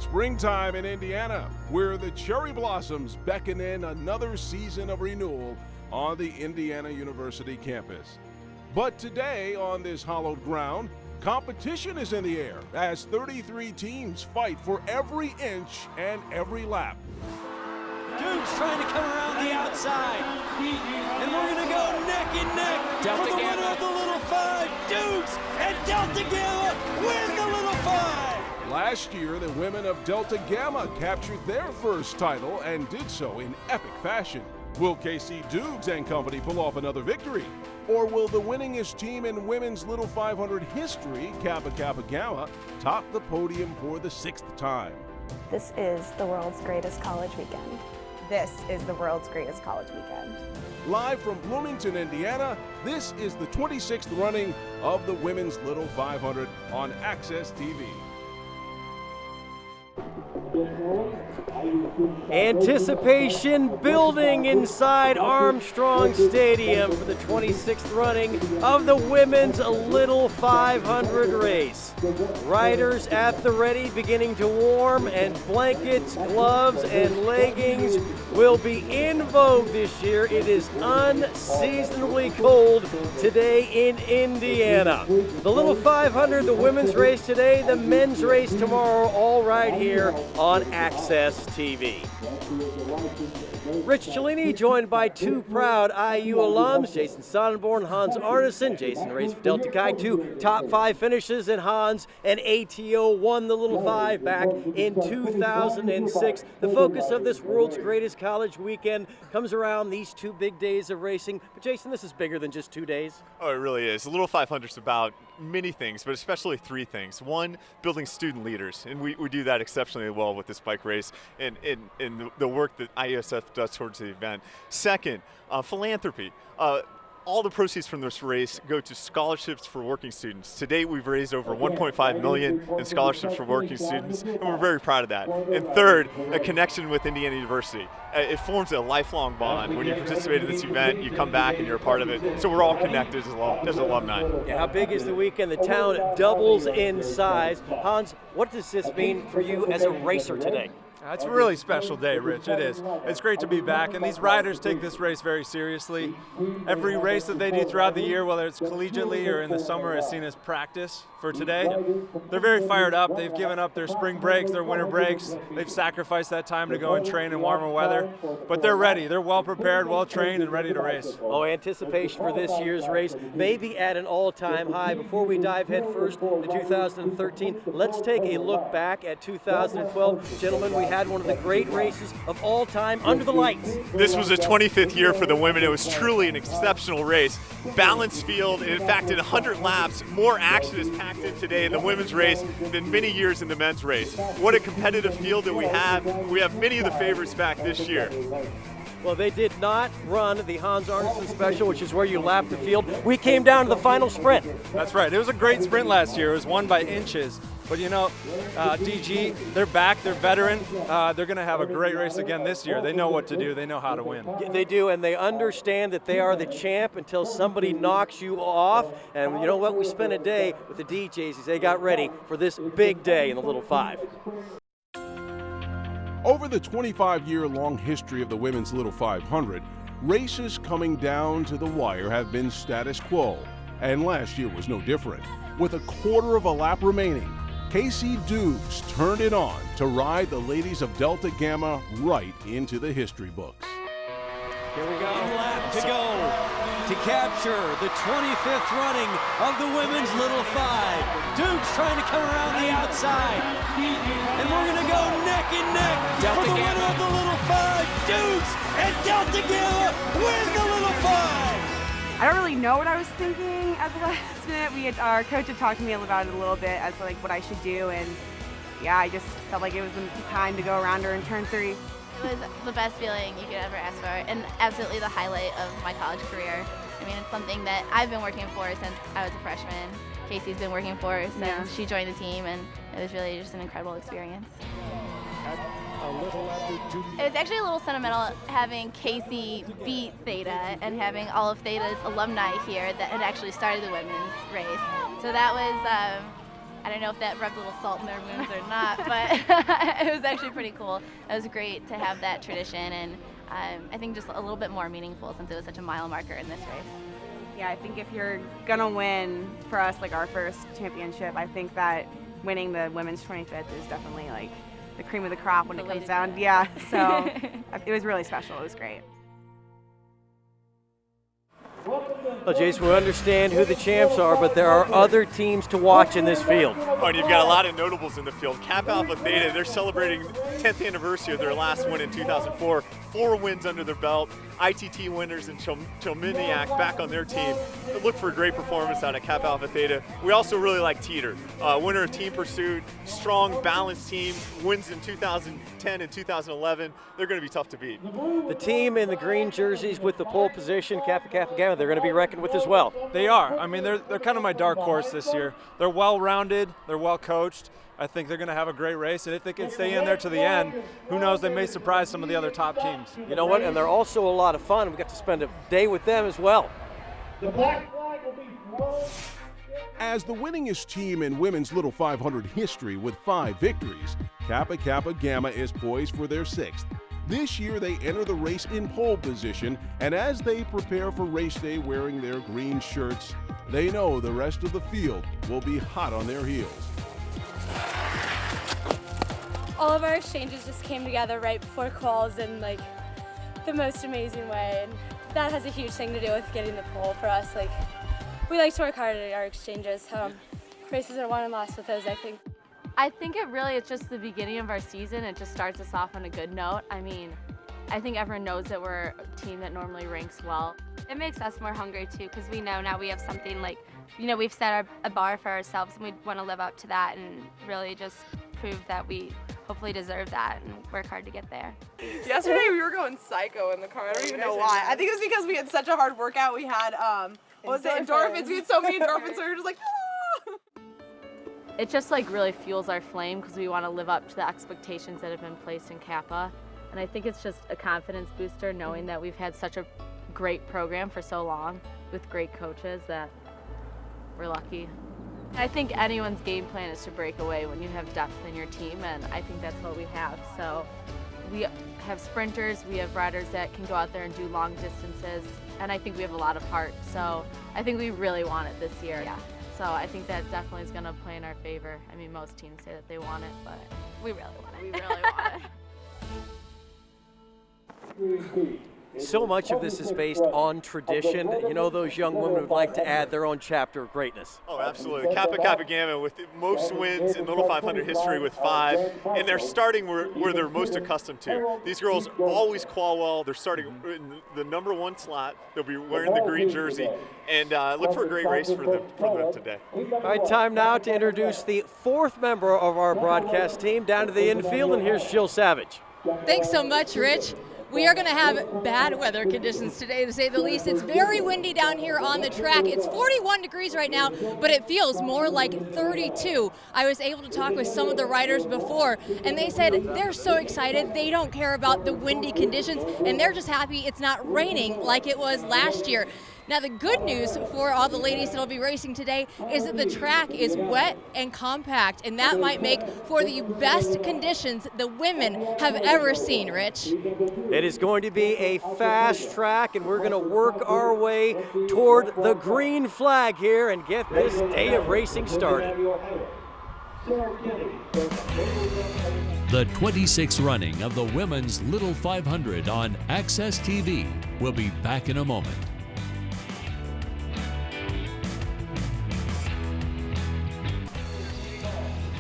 Springtime in Indiana, where the cherry blossoms beckon in another season of renewal on the Indiana University campus. But today, on this hallowed ground, competition is in the air as 33 teams fight for every inch and every lap. Duke's trying to come around the outside. And we're going to go neck and neck Delta for the Gamma. winner of the Little Five. Dukes and Delta Gamma win the Little Five. Last year, the women of Delta Gamma captured their first title and did so in epic fashion. Will KC Dukes and company pull off another victory? Or will the winningest team in women's Little 500 history, Kappa Kappa Gamma, top the podium for the 6th time? This is the world's greatest college weekend. This is the world's greatest college weekend. Live from Bloomington, Indiana, this is the 26th running of the Women's Little 500 on Access TV. Anticipation building inside Armstrong Stadium for the 26th running of the Women's Little 500 race. Riders at the ready, beginning to warm, and blankets, gloves, and leggings will be in vogue this year. It is unseasonably cold today in Indiana. The Little 500, the women's race today, the men's race tomorrow, all right here on Access TV. Rich Cellini joined by two proud IU alums, Jason Sonnenborn, Hans Arneson. Jason raced for Delta Chi, two top 5 finishes, and Hans and ATO won the Little 5 back in 2006. The focus of this world's greatest college weekend comes around these 2 big days of racing. But Jason, this is bigger than just 2 days. Oh, it really is. The Little 500 is about many things, but especially 3 things. One, building student leaders, and we do that exceptionally well with this bike race and the work that IESF does towards the event. Second, philanthropy. All the proceeds from this race go to scholarships for working students. To date, we've raised over $1.5 million in scholarships for working students, and we're very proud of that. And third, a connection with Indiana University. It forms a lifelong bond. When you participate in this event, you come back and you're a part of it. So we're all connected as alumni. Yeah, how big is the weekend? The town doubles in size. Hans, what does this mean for you as a racer today? It's a really special day, Rich. It is. It's great to be back, and these riders take this race very seriously. Every race that they do throughout the year, whether it's collegiately or in the summer, is seen as practice for today. They're very fired up. They've given up their spring breaks, their winter breaks. They've sacrificed that time to go and train in warmer weather, but they're ready. They're well prepared, well trained, and ready to race. Oh, anticipation for this year's race may be at an all-time high. Before we dive headfirst to 2013, let's take a look back at 2012. Gentlemen, we had one of the great races of all time under the lights. This was a 25th year for the women. It was truly an exceptional race. Balanced field, and in fact, in 100 laps, more action is packed in today in the women's race than many years in the men's race. What a competitive field that we have. We have many of the favorites back this year. Well, they did not run the Hans Arneson Special, which is where you lap the field. We came down to the final sprint. That's right. It was a great sprint last year. It was won by inches. But you know, DG, they're back, they're veteran. They're going to have a great race again this year. They know what to do, they know how to win. They do, and they understand that they are the champ until somebody knocks you off. And you know what? We spent a day with the DJs as they got ready for this big day in the Little 5. Over the 25-year-long history of the Women's Little 500, races coming down to the wire have been status quo, and last year was no different. With a quarter of a lap remaining, KC Dukes turned it on to ride the ladies of Delta Gamma right into the history books. Here we go. One lap to go to capture the 25th running of the Women's Little 5. Dukes trying to come around the outside. And we're going to go neck and neck Delta for the Gamma. winner of the Little 5. Dukes and Delta Gamma win the Little 5. I don't really know what I was thinking at the last minute. Our coach had talked to me about it a little bit as to like what I should do, and yeah, I just felt like it was the time to go around her in turn 3. It was the best feeling you could ever ask for, and absolutely the highlight of my college career. I mean, it's something that I've been working for since I was a freshman. Casey's been working for since she joined the team, and it was really just an incredible experience. It was actually a little sentimental having Casey beat Theta and having all of Theta's alumni here that had actually started the women's race. So that was I don't know if that rubbed a little salt in their wounds or not, but it was actually pretty cool. It was great to have that tradition, and I think just a little bit more meaningful since it was such a mile marker in this race. Yeah, I think if you're gonna win for us, like our first championship, I think that winning the women's 25th is definitely like the cream of the crop when it comes down. Yeah, so it was really special. It was great. Well, Jason, we understand who the champs are, but there are other teams to watch in this field. Oh, and you've got a lot of notables in the field. Kappa Alpha Theta, they're celebrating 10th anniversary of their last win in 2004. 4 wins under their belt. ITT winners and Chominiac back on their team. Look for a great performance out of Kappa Alpha Theta. We also really like Teter, winner of Team Pursuit, strong, balanced team, wins in 2010 and 2011. They're going to be tough to beat. The team in the green jerseys with the pole position, Kappa Kappa Gamma, they're going to be reckoned with as well. They are. I mean, they're kind of my dark horse this year. They're well-rounded, they're well-coached. I think they're going to have a great race, and if they can stay in there to the end, who knows, they may surprise some of the other top teams. You know what, and they're also a lot of fun. We got to spend a day with them as well. The black flag will be thrown. As the winningest team in women's Little 500 history with 5 victories, Kappa Kappa Gamma is poised for their 6th. This year they enter the race in pole position, and as they prepare for race day wearing their green shirts, they know the rest of the field will be hot on their heels. All of our exchanges just came together right before quals in like the most amazing way, and that has a huge thing to do with getting the pole for us. Like, we like to work hard at our exchanges. Races are won and lost with those, I think. I think it's just the beginning of our season. It just starts us off on a good note. I mean, I think everyone knows that we're a team that normally ranks well. It makes us more hungry too, because we know now we have something like, you know, we've set a bar for ourselves, and we want to live up to that and really just prove that we hopefully deserve that and work hard to get there. Yesterday we were going psycho in the car. I don't even know why. I think it was because we had such a hard workout. We had, what was it, endorphins? We had so many endorphins, so we were just like, ah! It just like really fuels our flame because we want to live up to the expectations that have been placed in Kappa. And I think it's just a confidence booster knowing that we've had such a great program for so long with great coaches that we're lucky. I think anyone's game plan is to break away when you have depth in your team, and I think that's what we have. So we have sprinters, we have riders that can go out there and do long distances, and I think we have a lot of heart. So I think we really want it this year. Yeah. So I think that definitely is going to play in our favor. I mean, most teams say that they want it, but We really want it. we really want it. So much of this is based on tradition. You know, those young women would like to add their own chapter of greatness. Oh, absolutely. Kappa Kappa Gamma with the most wins in Little 500 history with 5, and they're starting where they're most accustomed to. These girls always qual well. They're starting in the #1 slot. They'll be wearing the green jersey, and look for a great race for them today. All right, time now to introduce the 4th member of our broadcast team down to the infield, and here's Jill Savage. Thanks so much, Rich. We are going to have bad weather conditions today, to say the least. It's very windy down here on the track. It's 41 degrees right now, but it feels more like 32. I was able to talk with some of the riders before, and they said they're so excited. They don't care about the windy conditions, and they're just happy it's not raining like it was last year. Now, the good news for all the ladies that will be racing today is that the track is wet and compact, and that might make for the best conditions the women have ever seen, Rich. It is going to be a fast track, and we're going to work our way toward the green flag here and get this day of racing started. The 26th running of the Women's Little 500 on Access TV will be back in a moment.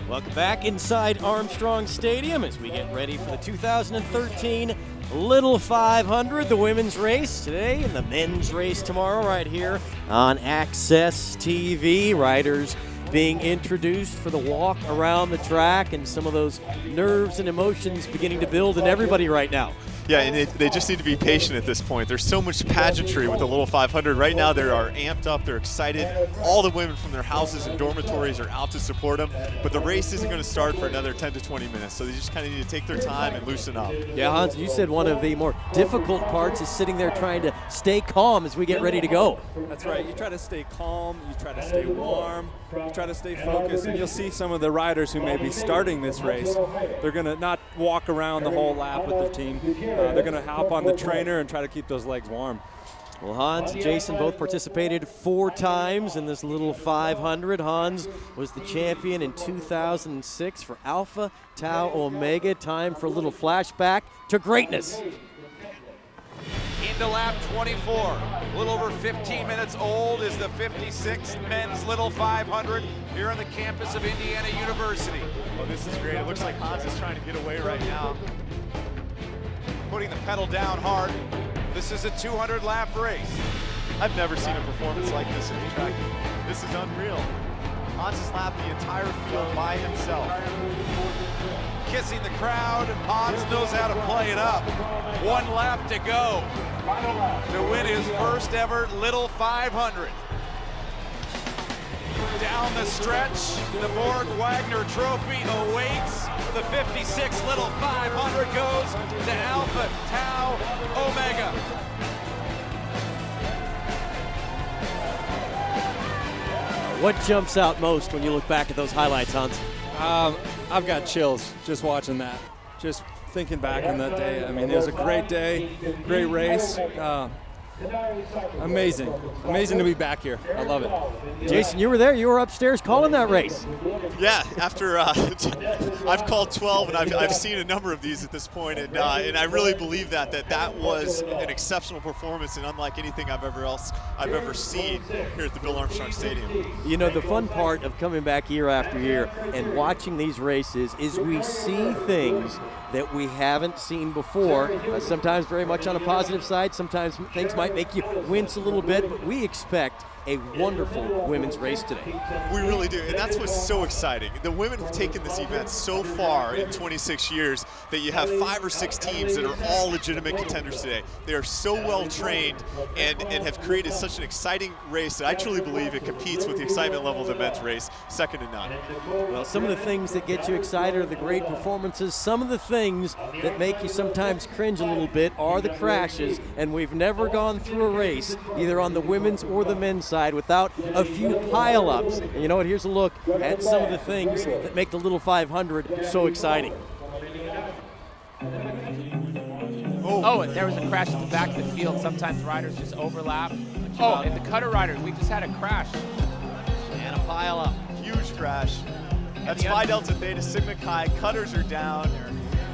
Welcome back inside Armstrong Stadium as we get ready for the 2013 Little 500, the women's race today and the men's race tomorrow right here on Access TV. Riders being introduced for the walk around the track, and some of those nerves and emotions beginning to build in everybody right now. Yeah, and they just need to be patient at this point. There's so much pageantry with the little 500. Right now, they are amped up. They're excited. All the women from their houses and dormitories are out to support them. But the race isn't going to start for another 10 to 20 minutes. So they just kind of need to take their time and loosen up. Yeah, Hans, you said one of the more difficult parts is sitting there trying to stay calm as we get ready to go. That's right. You try to stay calm. You try to stay warm. You try to stay focused. And you'll see some of the riders who may be starting this race. They're going to not walk around the whole lap with their team. They're going to hop on the trainer and try to keep those legs warm. Well, Hans and Jason both participated 4 times in this little 500. Hans was the champion in 2006 for Alpha Tau Omega. Time for a little flashback to greatness. Into lap 24, a little over 15 minutes old is the 56th men's little 500 here on the campus of Indiana University. Oh, this is great. It looks like Hans is trying to get away right now. Putting the pedal down hard. This is a 200-lap race. I've never seen a performance like this in the track. This is unreal. Hans has lapped the entire field by himself. Kissing the crowd, Hans knows how to play it up. 1 lap to go to win his first ever little 500. Down the stretch, the Borg Wagner Trophy awaits. The 56 little 500 goes to Alpha Tau Omega. What jumps out most when you look back at those highlights, Hans? I've got chills just watching that. Just thinking back on that day. I mean, it was a great day, great race. Amazing to be back here. I love it. Jason, you were there. You were upstairs calling that race. Yeah, after I've called 12 and I've seen a number of these at this point, and I really believe that was an exceptional performance and unlike anything I've ever seen here at the Bill Armstrong Stadium. You know, the fun part of coming back year after year and watching these races is we see things that we haven't seen before, sometimes very much on a positive side, sometimes things might make you wince a little bit, but we expect a wonderful women's race today. We really do, and that's what's so exciting. The women have taken this event so far in 26 years that you have 5 or 6 teams that are all legitimate contenders today. They are so well trained and have created such an exciting race that I truly believe it competes with the excitement level of the men's race, second to none. Well, some of the things that get you excited are the great performances. Some of the things that make you sometimes cringe a little bit are the crashes, and we've never gone through a race, either on the women's or the men's side, without a few pile-ups. And you know what? Here's a look at some of the things that make the little 500 so exciting. Oh, and there was a crash at the back of the field. Sometimes riders just overlap. Oh, and the cutter riders, we just had a crash. And a pile-up. Huge crash. That's Phi Delta Theta Sigma Chi. Cutters are down.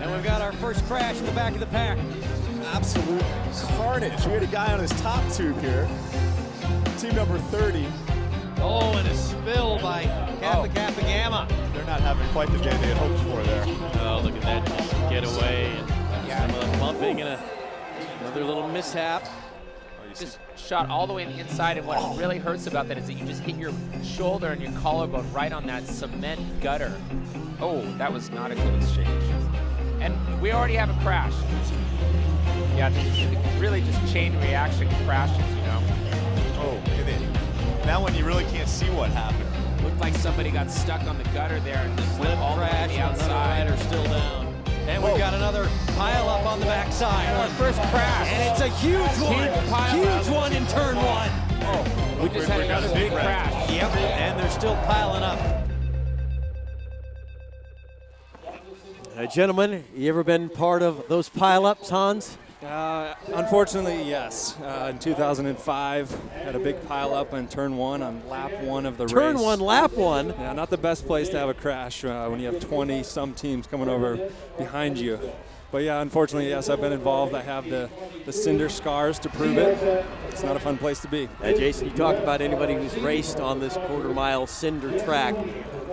And we've got our first crash in the back of the pack. Absolute carnage. We had a guy on his top tube here. Team number 30. Oh, and a spill by Kappa Gamma. They're not having quite the day they had hoped for there. Oh, look at that. Just get away. And some of the bumping and another little mishap. Just shot all the way on the inside, and what really hurts about that is that you just hit your shoulder and your collarbone right on that cement gutter. Oh, that was not a good exchange. And we already have a crash. Yeah, really just chain reaction crashes, you know. Oh, and then that one you really can't see what happened. Looked like somebody got stuck on the gutter there and just went all the way to the outside. Rider still down. And we've got another pile up on the backside. Our first crash. And it's a huge one. Huge one in turn 1. Oh, we just had another big crash. Yep, and they're still piling up. Gentlemen, you ever been part of those pile-ups, Hans? Unfortunately, yes. In 2005, had a big pile up on turn 1 on lap 1 of the race. Turn 1, lap 1? Yeah, not the best place to have a crash when you have 20-some teams coming over behind you. But yeah, unfortunately, yes, I've been involved. I have the cinder scars to prove it. It's not a fun place to be. Jason, you talk about anybody who's raced on this quarter-mile cinder track.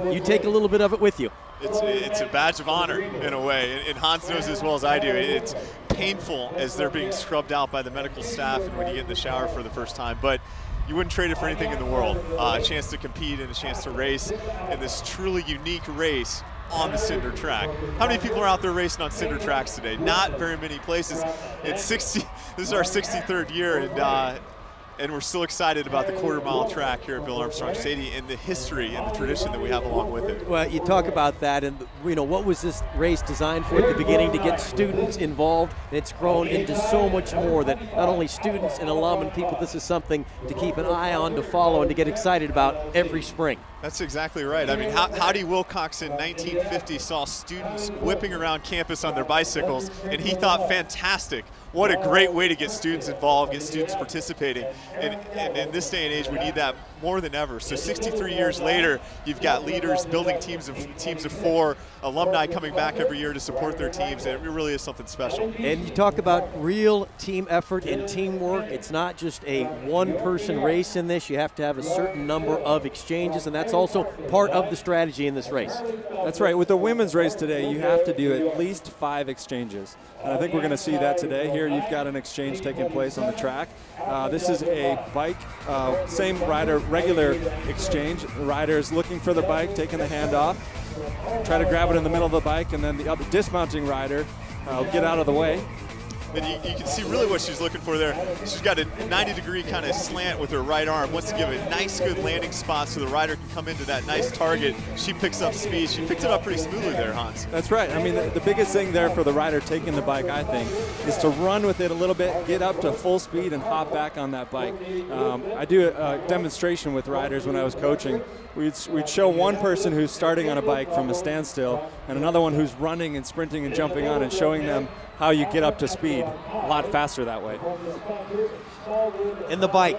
You take a little bit of it with you. It's a badge of honor in a way, and Hans knows as well as I do. It's painful as they're being scrubbed out by the medical staff and when you get in the shower for the first time, but you wouldn't trade it for anything in the world. A chance to compete and a chance to race in this truly unique race on the cinder track. How many people are out there racing on cinder tracks today? Not very many places. It's this is our 63rd year, and we're still excited about the quarter-mile track here at Bill Armstrong Stadium and the history and the tradition that we have along with it. Well, you talk about that, and what was this race designed for at the beginning? To get students involved, and it's grown into so much more that not only students and alum and people, this is something to keep an eye on, to follow, and to get excited about every spring. That's exactly right. I mean, Howdy Wilcox in 1950 saw students whipping around campus on their bicycles, and he thought, fantastic, what a great way to get students involved, get students participating. And in this day and age, we need that more than ever. So 63 years later, you've got leaders building teams of 4, alumni coming back every year to support their teams, and it really is something special. And you talk about real team effort and teamwork. It's not just a one-person race in this. You have to have a certain number of exchanges, and that's also part of the strategy in this race. That's right. With the women's race today, you have to do at least 5 exchanges. And I think we're going to see that today. Here you've got an exchange taking place on the track. This is a bike, same rider, regular exchange. The rider is looking for the bike, taking the hand off, try to grab it in the middle of the bike, and then the other dismounting rider will get out of the way. And you can see really what she's looking for there. She's got a 90-degree kind of slant with her right arm, wants to give a nice, good landing spot so the rider can come into that nice target. She picks up speed. She picked it up pretty smoothly there, Hans. That's right. I mean, the biggest thing there for the rider taking the bike, I think, is to run with it a little bit, get up to full speed, and hop back on that bike. I do a demonstration with riders when I was coaching. We'd show one person who's starting on a bike from a standstill and another one who's running and sprinting and jumping on, and showing them how you get up to speed a lot faster that way. And the bike,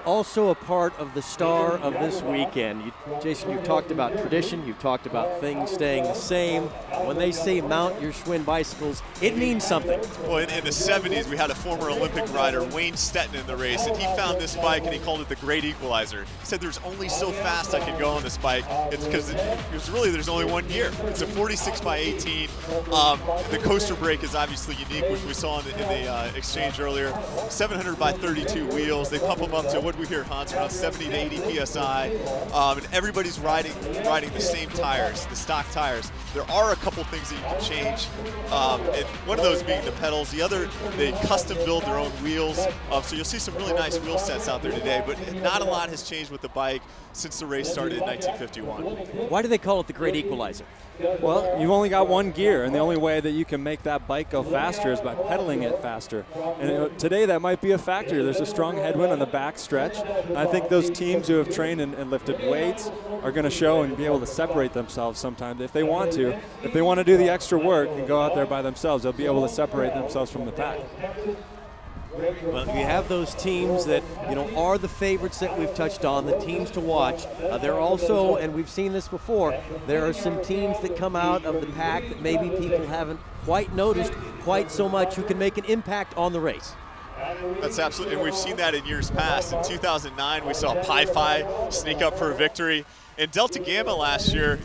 also a part of the star of this weekend. Jason, you talked about tradition, you talked about things staying the same. When they say mount your Schwinn bicycles, it means something. Well, in the 70s, we had a former Olympic rider, Wayne Stetton, in the race, and he found this bike and he called it the Great Equalizer. He said there's only so fast I can go on this bike. It's because there's only one gear. It's a 46 by 18. The coaster brake is obviously unique, which we saw in the exchange earlier. 700 by 32 wheels. They pump them up to, what do we hear, Hans, around 70 to 80 PSI. And everybody's riding the same tires, the stock tires. There are a couple things that you can change. And one of those being the pedals. The other, they custom build their own wheels. So you'll see some really nice wheel sets out there today, but not a lot has changed with the bike since the race started in 1951. Why do they call it the Great Equalizer? Well, you've only got one gear, and the only way that you can make that bike go faster is by pedaling it faster. And today that might be a factor. There's a strong headwind on the back stretch. I think those teams who have trained and lifted weights are going to show and be able to separate themselves sometimes if they want to. If they want to do the extra work and go out there by themselves, they'll be able to separate themselves from the pack. Well, you have those teams that are the favorites that we've touched on, the teams to watch. There are also, and we've seen this before, there are some teams that come out of the pack that maybe people haven't quite noticed quite so much, who can make an impact on the race. That's absolutely, and we've seen that in years past. In 2009, we saw Pi Phi sneak up for a victory. And Delta Gamma last year,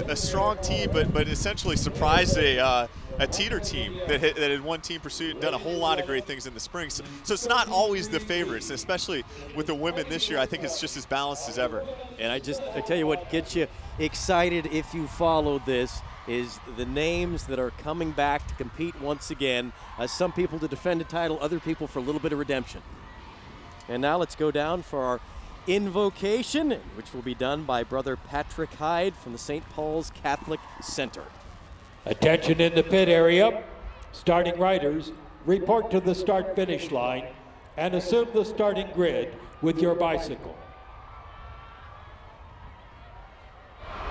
a strong team, but essentially surprised a Teter team that had one team pursuit and done a whole lot of great things in the spring. So it's not always the favorites, especially with the women this year. I think it's just as balanced as ever. And I tell you what gets you excited if you follow this is the names that are coming back to compete once again. Some people to defend a title, other people for a little bit of redemption. And now let's go down for our invocation, which will be done by Brother Patrick Hyde from the St. Paul's Catholic Center. Attention in the pit area. Starting riders, report to the start-finish line and assume the starting grid with your bicycle.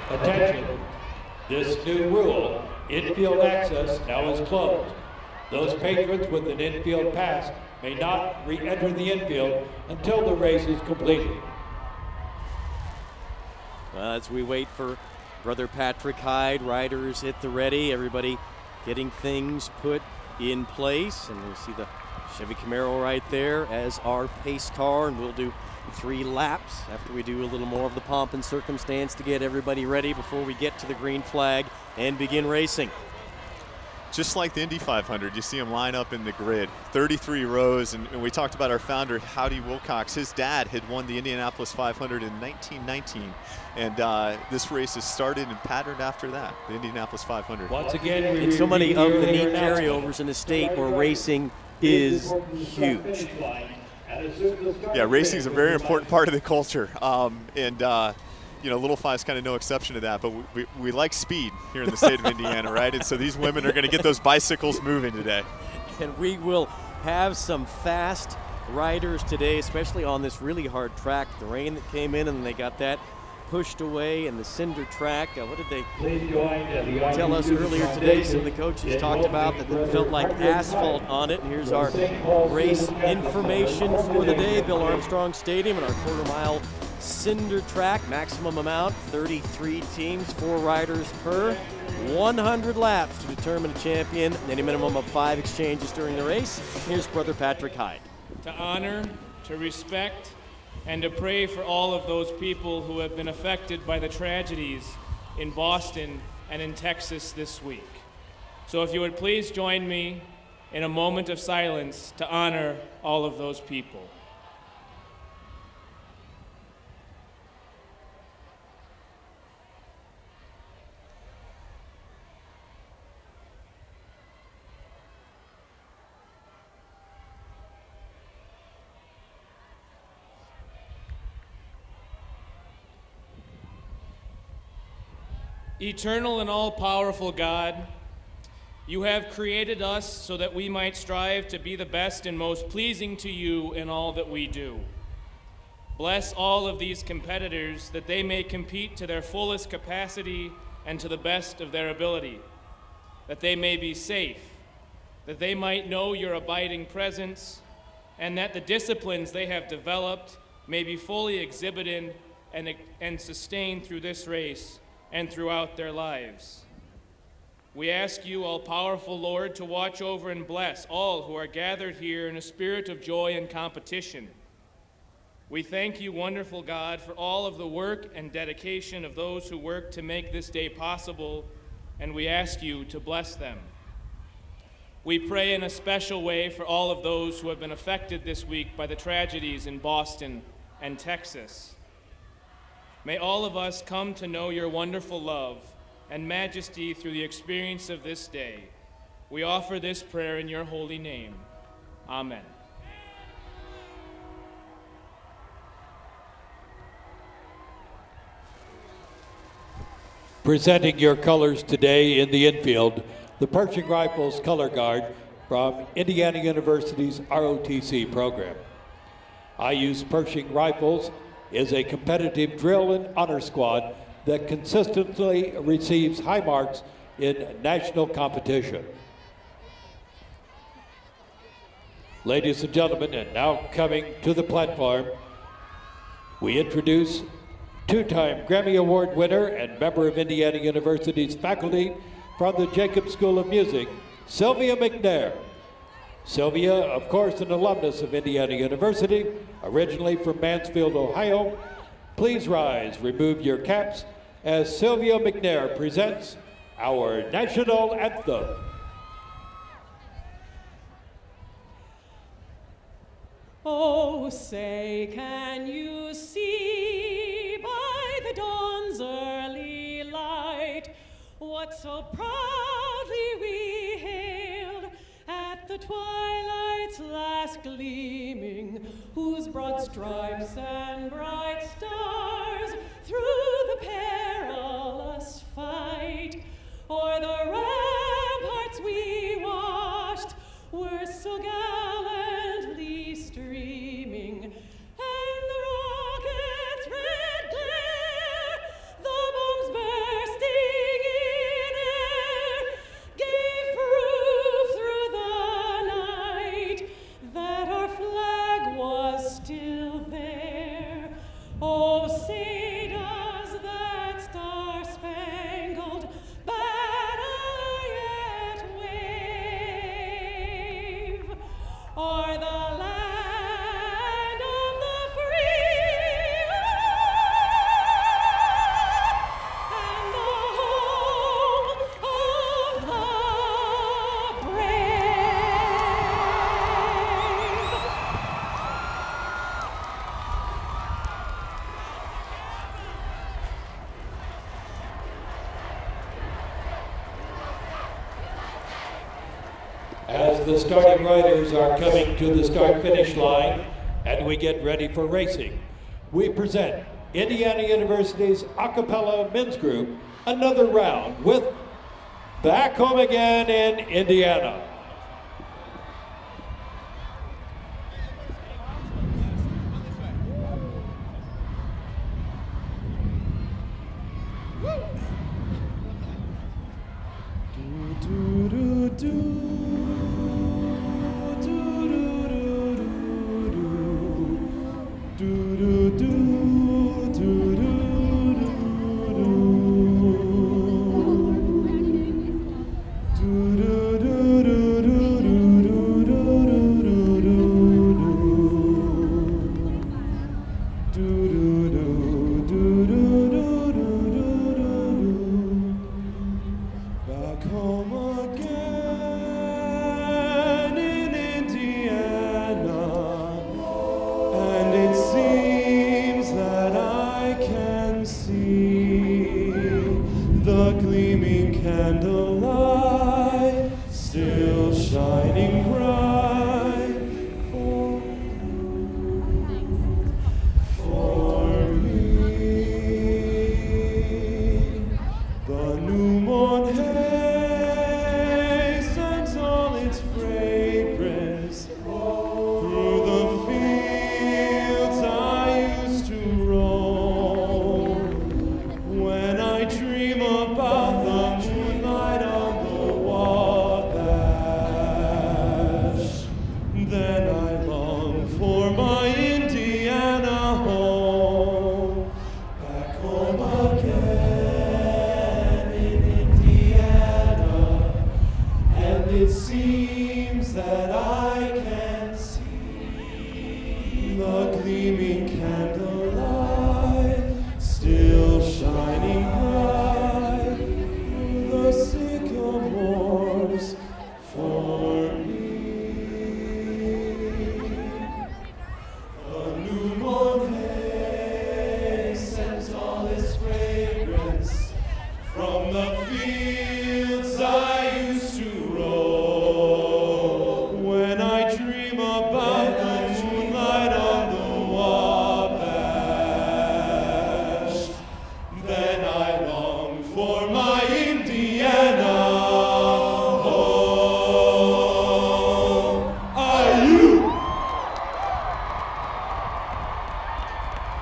Attention. This new rule, infield access now is closed. Those patrons with an infield pass may not re-enter the infield until the race is completed. As we wait for Brother Patrick Hyde, riders at the ready, everybody getting things put in place. And we see the Chevy Camaro right there as our pace car, and we'll do 3 laps after we do a little more of the pomp and circumstance to get everybody ready before we get to the green flag and begin racing. just like the Indy 500, you see them line up in the grid, 33 rows, and we talked about our founder, Howdy Wilcox. His dad had won the Indianapolis 500 in 1919, and this race has started and patterned after that, the Indianapolis 500. Once again, And so many of the neat carryovers in the state where racing is huge. Yeah, racing is a very important part of the culture, you know, Little Five's kind of no exception to that, but we like speed here in the state of Indiana, right? And so these women are going to get those bicycles moving today. And we will have some fast riders today, especially on this really hard track. The rain that came in and they got that pushed away, and the cinder track. What did they tell us earlier today? Some of the coaches talked about that it felt like asphalt on it. And here's our race information for the day. Bill Armstrong Stadium and our quarter-mile cinder track. Maximum amount, 33 teams, 4 riders per. 100 laps to determine a champion. Any minimum of 5 exchanges during the race. Here's Brother Patrick Hyde. To honor, to respect, and to pray for all of those people who have been affected by the tragedies in Boston and in Texas this week. So if you would please join me in a moment of silence to honor all of those people. Eternal and all-powerful God, you have created us so that we might strive to be the best and most pleasing to you in all that we do. Bless all of these competitors that they may compete to their fullest capacity and to the best of their ability, that they may be safe, that they might know your abiding presence, and that the disciplines they have developed may be fully exhibited and sustained through this race and throughout their lives. We ask you, all-powerful Lord, to watch over and bless all who are gathered here in a spirit of joy and competition. We thank you, wonderful God, for all of the work and dedication of those who work to make this day possible, and we ask you to bless them. We pray in a special way for all of those who have been affected this week by the tragedies in Boston and Texas. May all of us come to know your wonderful love and majesty through the experience of this day. We offer this prayer in your holy name. Amen. Presenting your colors today in the infield, the Pershing Rifles Color Guard from Indiana University's ROTC program. I Use Pershing Rifles is a competitive drill and honor squad that consistently receives high marks in national competition. Ladies and gentlemen, and now coming to the platform, we introduce two-time Grammy Award winner and member of Indiana University's faculty from the Jacobs School of Music, Sylvia McNair. Sylvia, of course, an alumnus of Indiana University, originally from Mansfield, Ohio. Please rise, remove your caps, as Sylvia McNair presents our national anthem. Oh, say, can you see by the dawn's early light what so proudly we hailed at the twilight's last gleaming, whose broad stripes and bright stars through the perilous fight o'er the ramparts we watched were so gallantly streaming, and the rocket's red glare, the bombs bursting in air, gave proof through the night that our flag was still there. Oh, say does that star-spangled banner as the starting riders are coming to the start-finish line and we get ready for racing, we present Indiana University's a cappella men's group, Another Round, with Back Home Again in Indiana.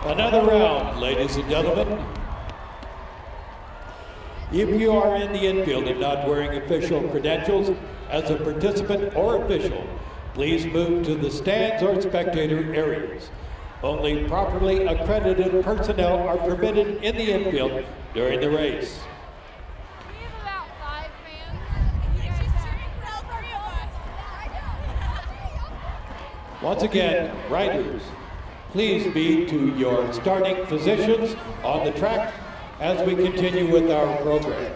Another round, ladies and gentlemen. If you are in the infield and not wearing official credentials as a participant or official, please move to the stands or spectator areas. Only properly accredited personnel are permitted in the infield during the race. Once again, riders, please be to your starting positions on the track as we continue with our program.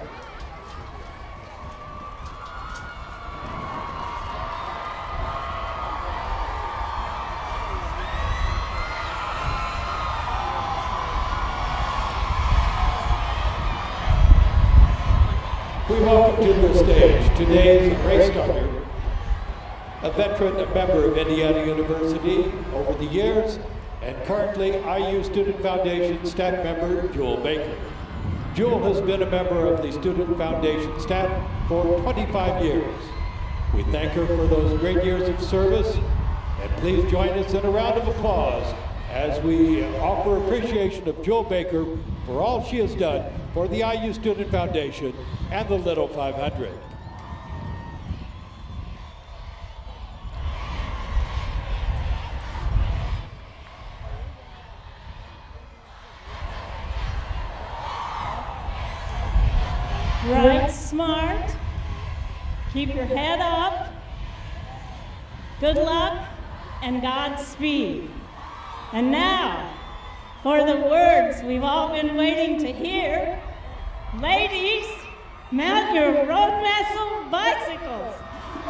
We welcome to the stage today's race starter, a veteran, a member of Indiana University over the years, and currently IU Student Foundation staff member, Jewel Baker. Jewel has been a member of the Student Foundation staff for 25 years. We thank her for those great years of service, and please join us in a round of applause as we offer appreciation of Jewel Baker for all she has done for the IU Student Foundation and the Little 500. Ride smart, keep your head up, good luck, and Godspeed. And now, for the words we've all been waiting to hear, ladies, mount your road muscle bicycles,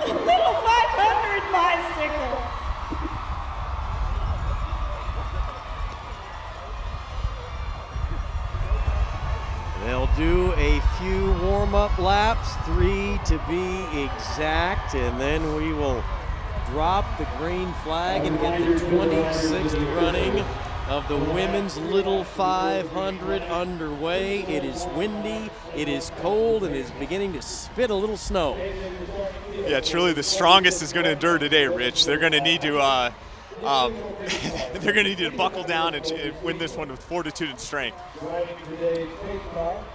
Little 500 bicycles. They'll do a few warm warm-up laps, 3 to be exact, and then we will drop the green flag and get the 26th running of the women's little 500 underway. It is windy, it is cold, and it is beginning to spit a little snow. Yeah, truly the strongest is going to endure today, Rich. They're going to need to they're going to need to buckle down and win this one with fortitude and strength.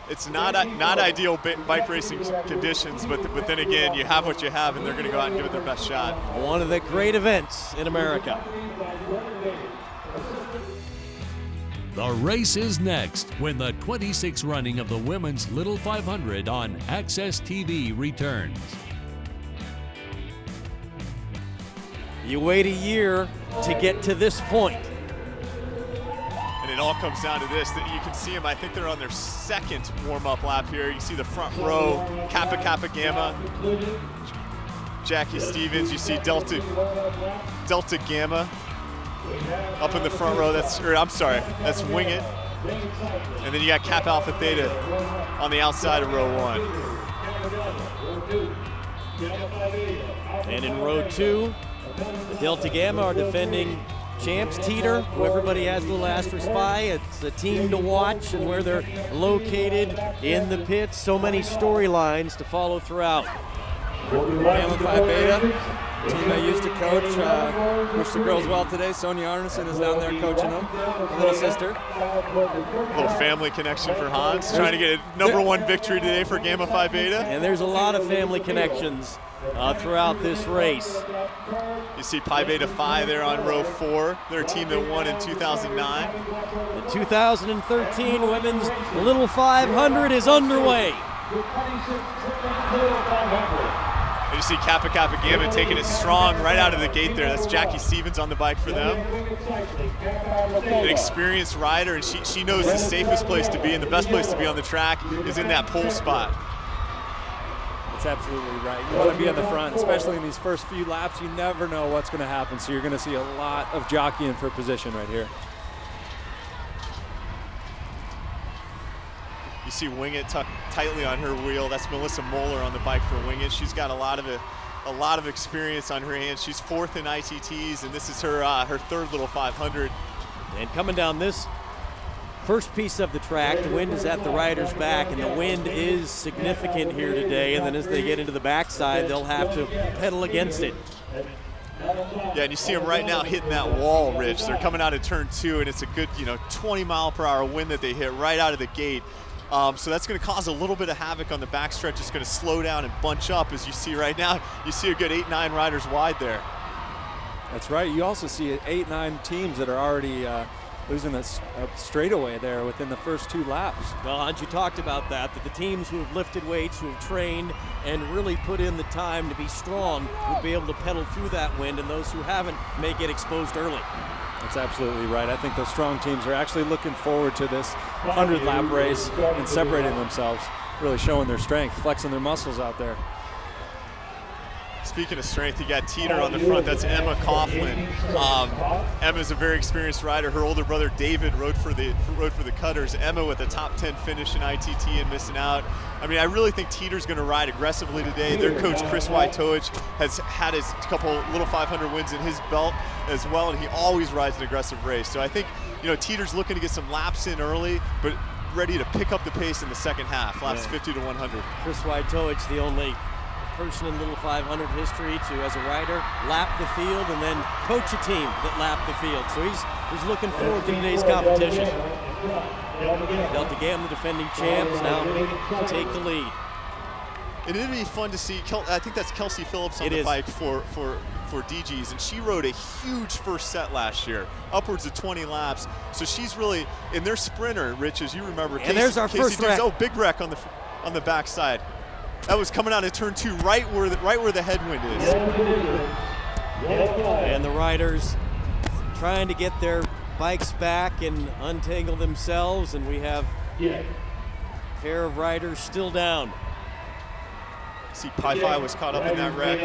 It's not ideal bike racing conditions, but then again, you have what you have, and they're going to go out and give it their best shot. One of the great events in America. The race is next when the 26th running of the women's Little 500 on Access TV returns. You wait a year to get to this point. And it all comes down to this, that you can see them, I think they're on their second warm-up lap here. You see the front row, Kappa Gamma, Jackie Stevens, you see Delta Gamma up in the front row, that's Wing It. And then you got Kappa Alpha Theta on the outside of row 1. And in row 2, the Delta Gamma are defending champs, Teter, who everybody has a little asterisk by. It's a team to watch and where they're located in the pits. So many storylines to follow throughout. Gamma Phi Beta, team I used to coach. Wish the girls well today. Sonia Arneson is down there coaching them, a little sister. A little family connection for Hans, trying to get a #1 victory today for Gamma Phi Beta. And there's a lot of family connections throughout this race. You see Pi Beta Phi there on row 4. They're a team that won in 2009. The 2013 Women's Little 500 is underway. And you see Kappa Gamma taking it strong right out of the gate there. That's Jackie Stevens on the bike for them. An experienced rider, and she knows the safest place to be and the best place to be on the track is in that pole spot. That's absolutely right. You want to be on the front, especially in these first few laps. You never know what's going to happen, so you're going to see a lot of jockeying for position right here. You see Wing It tucked tightly on her wheel. That's Melissa Moeller on the bike for Wing It. She's got a lot of experience on her hands. She's 4th in ITTs, and this is her third Little 500. And coming down this first piece of the track, the wind is at the rider's back, and the wind is significant here today. And then as they get into the backside, they'll have to pedal against it. Yeah, and you see them right now hitting that wall, Rich. They're coming out of turn 2, and it's a good 20-mile-per-hour wind that they hit right out of the gate. So that's going to cause a little bit of havoc on the backstretch. It's going to slow down and bunch up, as you see right now. You see a good 8-9 riders wide there. That's right. You also see 8-9 teams that are already losing this straightaway there within the first 2 laps. Well, Hans, you talked about that the teams who have lifted weights, who have trained and really put in the time to be strong would be able to pedal through that wind, and those who haven't may get exposed early. That's absolutely right. I think those strong teams are actually looking forward to this 100-lap race and separating themselves, really showing their strength, flexing their muscles out there. Speaking of strength, you got Teter on the front. That's Emma Coughlin. Emma's a very experienced rider. Her older brother David rode for the Cutters. Emma with a top 10 finish in ITT and missing out. I mean, I really think Teter's going to ride aggressively today. Their coach Chris Wojtowicz has had his couple Little 500 wins in his belt as well, and he always rides an aggressive race. So I think Teter's looking to get some laps in early, but ready to pick up the pace in the second half, laps 50 to 100. Chris Wojtowicz, the only person in Little 500 history to, as a rider, lap the field and then coach a team that lapped the field. So he's looking forward to today's competition. Delta Gamma, the defending champs, now take the lead. And it'd be fun to see. I think that's Kelsey Phillips on the bike for DGs, and she rode a huge first set last year, upwards of 20 laps. So she's really in their sprinter, Rich, as you remember. And there's our first wreck. Oh, big wreck on the backside. That was coming out of turn 2, right where the headwind is. And the riders trying to get their bikes back and untangle themselves, and we have a pair of riders still down. See, Pi Phi was caught up in that wreck.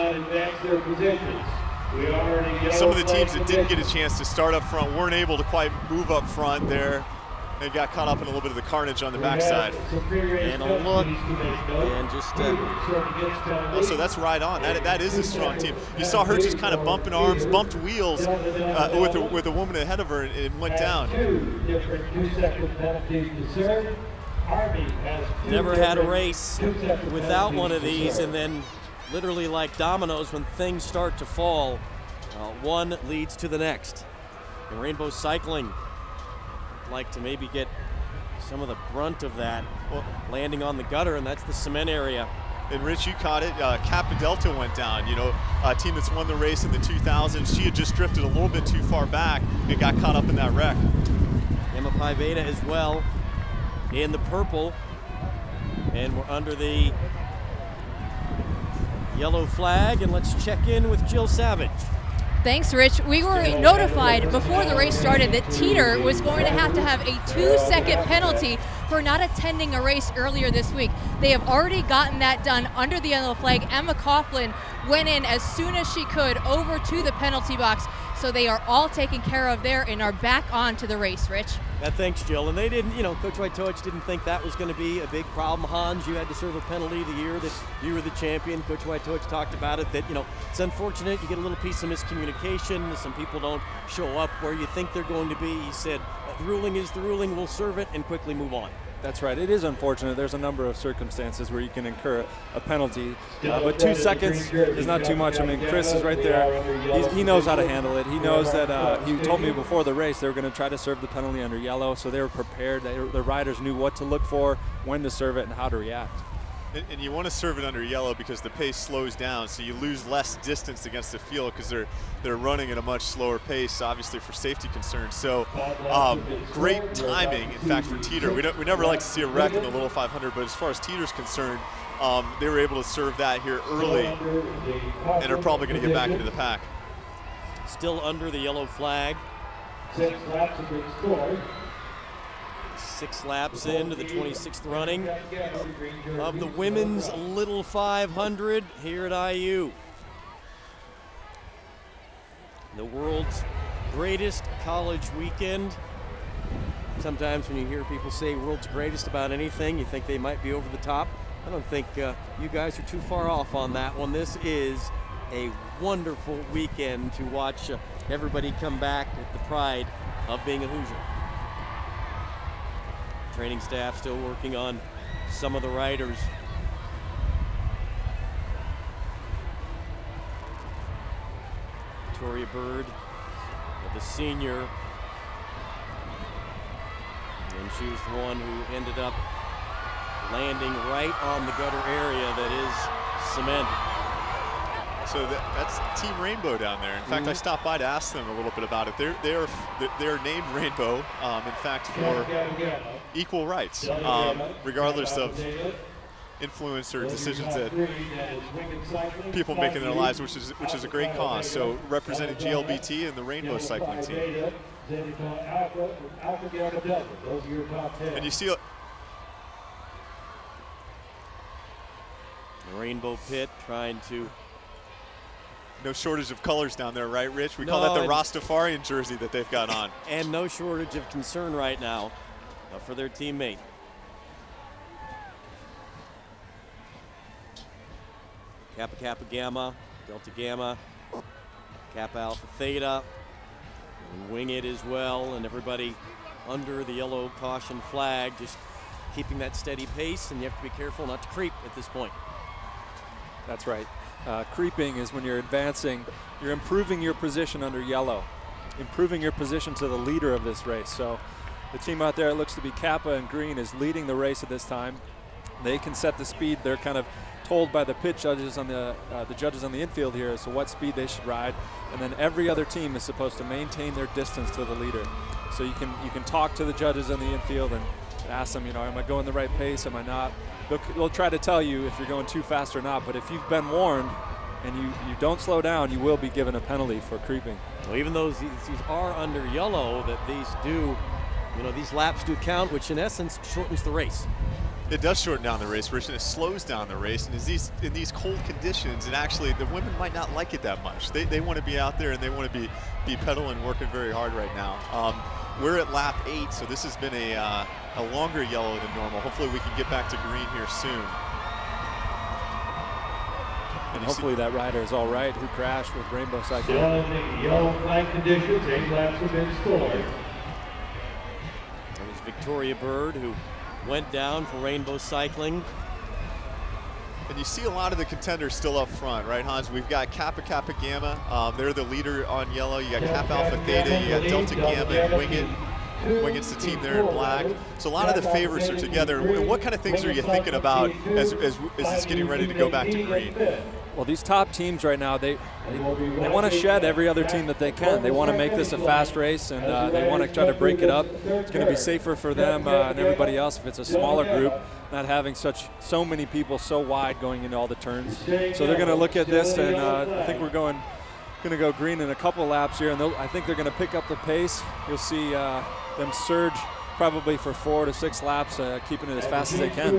Some of the teams that didn't get a chance to start up front weren't able to quite move up front there. and got caught up in a little bit of the carnage on the backside. And a look, and just... So that's RideOn. That is a strong team. You saw her just kind of bumping arms, bumped wheels with a woman ahead of her, and it went down. Never had a race without one of these, and then literally like dominoes, when things start to fall, one leads to the next. And Rainbow Cycling would like to maybe get some of the brunt of that, landing on the gutter, and that's the cement area. And Rich, you caught it. Kappa Delta went down. You know, a team that's won the race in the 2000s. She had just drifted a little bit too far back and got caught up in that wreck. Gamma Phi Beta as well in the purple, and we're under the yellow flag, and let's check in with Jill Savage. Thanks, Rich. We were notified before the race started that Teter was going to have a 2-second penalty for not attending a race earlier this week. They have already gotten that done under the yellow flag. Emma Coughlin went in as soon as she could over to the penalty box, so they are all taken care of there and are back on to the race, Rich. Thanks, Jill. And they didn't, Coach Wojtowicz didn't think that was going to be a big problem. Hans, you had to serve a penalty the year that you were the champion. Coach Wojtowicz talked about it, that, it's unfortunate you get a little piece of miscommunication. Some people don't show up where you think they're going to be. He said, the ruling is the ruling, we'll serve it and quickly move on. That's right. It is unfortunate. There's a number of circumstances where you can incur a penalty, but 2 seconds is not too much. I mean, Chris is right there. He knows how to handle it. He knows that he told me before the race they were going to try to serve the penalty under yellow, so they were prepared. The riders knew what to look for, when to serve it, and how to react. And you want to serve it under yellow because the pace slows down, so you lose less distance against the field because they're running at a much slower pace, obviously for safety concerns. So great timing, in fact, for Teter. We never like to see a wreck in the little 500, but as far as Teter's concerned, they were able to serve that here early and are probably going to get back into the pack. Still under the yellow flag. 6 laps have been scored. 6 laps into the 26th running of the women's Little 500 here at IU. The world's greatest college weekend. Sometimes when you hear people say world's greatest about anything, you think they might be over the top. I don't think you guys are too far off on that one. This is a wonderful weekend to watch everybody come back with the pride of being a Hoosier. Training staff still working on some of the riders. Victoria Bird, the senior, and she was the one who ended up landing right on the gutter area that is cement. So that's Team Rainbow down there. In fact, I stopped by to ask them a little bit about it. They're named Rainbow, in fact, for equal rights, regardless of influence or decisions that people make in their lives, which is a great cause. So representing GLBT and the Rainbow Cycling team. And you see the Rainbow Pit trying to... No shortage of colors down there, right, Rich? We call that the Rastafarian jersey that they've got on. And no shortage of concern right now for their teammate. Kappa Kappa Gamma, Delta Gamma, Kappa Alpha Theta, and Wing It as well, and everybody under the yellow caution flag, just keeping that steady pace, and you have to be careful not to creep at this point. That's right. Creeping is when you're advancing, you're improving your position under yellow, improving your position to the leader of this race. So the team out there, it looks to be Kappa and Green, is leading the race at this time. They can set the speed. They're kind of told by the pit judges on the judges on the infield here as to what speed they should ride, and then every other team is supposed to maintain their distance to the leader. So you can talk to the judges on the infield and ask them, am I going the right pace? Am I not? They'll try to tell you if you're going too fast or not, but if you've been warned and you don't slow down, you will be given a penalty for creeping. Well, even though these are under yellow, that these laps do count, which in essence shortens the race. It does shorten down the race, Rich, and it slows down the race. And in these cold conditions, and actually the women might not like it that much. They want to be out there and they want to be pedaling, working very hard right now. We're at lap 8, so this has been a longer yellow than normal. Hopefully we can get back to green here soon. And hopefully that rider is all right who crashed with Rainbow Cycling. Still in the yellow flag conditions, 8 laps have been scored. That was Victoria Bird, who went down for Rainbow Cycling. And you see a lot of the contenders still up front, right, Hans? We've got Kappa Gamma. They're the leader on yellow. You got Kappa Alpha Theta. You got Delta Gamma and Wing It. Wingit's the team there in black. So a lot of the favorites are together. And what kind of things are you thinking about as it's getting ready to go back to green? Well, these top teams right now, they want to shed every other team that they can. They want to make this a fast race, and they want to try to break it up. It's going to be safer for them and everybody else if it's a smaller group, not having so many people so wide going into all the turns. So they're going to look at this, and I think we're going to go green in a couple laps here, and I think they're going to pick up the pace. You'll see them surge probably for 4 to 6 laps, keeping it as fast as they can.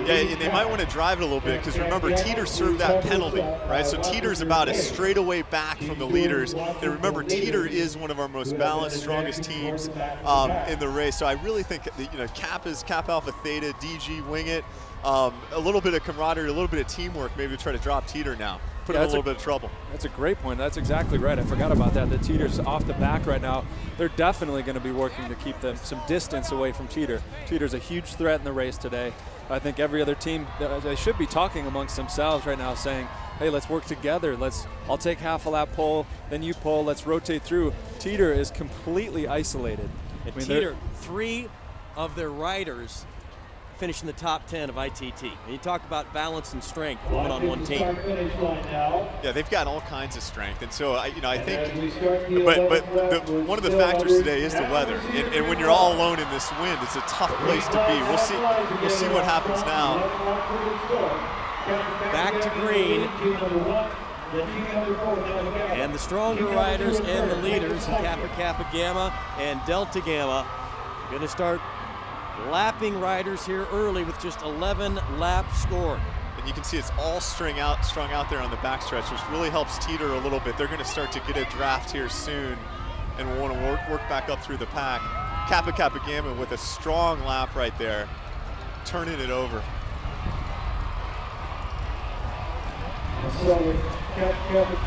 Yeah, and they might want to drive it a little bit because remember, Teter served that penalty, right? So Teter's about a straightaway back from the leaders. And remember, Teter is one of our most balanced, strongest teams in the race. So I really think that, Kappa Alpha Theta, DG, Wing It, a little bit of camaraderie, a little bit of teamwork, maybe to try to drop Teter now. Put him in a little bit of trouble. That's a great point. That's exactly right. I forgot about that. The Teter's off the back right now. They're definitely going to be working to keep them some distance away from Teter. Teter's a huge threat in the race today. I think every other team, they should be talking amongst themselves right now saying, hey, let's work together. I'll take half a lap pole, then you pull, let's rotate through. Teter is completely isolated. And Teter, 3 of their riders finish in the top 10 of ITT. And you talk about balance and strength, women on one team. Yeah, they've got all kinds of strength, and so I think. But one of the factors today is the weather, and when you're all alone in this wind, it's a tough place to be. We'll see what happens now. Back to green. And the stronger riders and the leaders, Kappa Gamma and Delta Gamma, are going to start lapping riders here early with just 11 laps scored. And you can see it's all strung out there on the backstretch, which really helps Teter a little bit. They're going to start to get a draft here soon, and we'll want to work back up through the pack. Kappa Gamma with a strong lap right there, turning it over.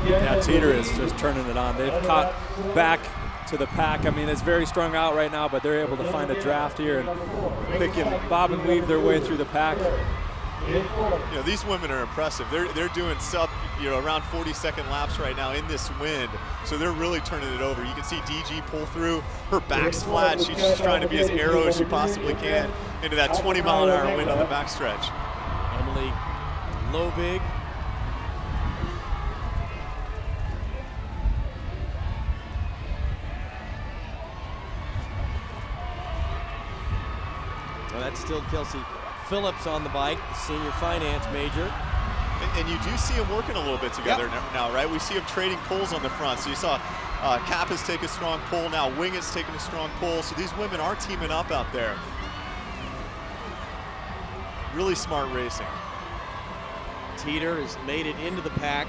Yeah, Teter is just turning it on. They've caught back to the pack. I mean, it's very strung out right now, but they're able to find a draft here and bob and weave their way through the pack. These women are impressive. They're doing around 40-second laps right now in this wind, so they're really turning it over. You can see DG pull through. Her back's flat. She's just trying to be as arrow as she possibly can into that 20-mile-an-hour wind on the backstretch. Emily Lobig. Well, that's still Kelsey Phillips on the bike, the senior finance major. And you do see them working a little bit together now, right? We see them trading pulls on the front. So you saw Kappa's take a strong pull. Now Wingett's taking a strong pull. So these women are teaming up out there. Really smart racing. Teter has made it into the pack,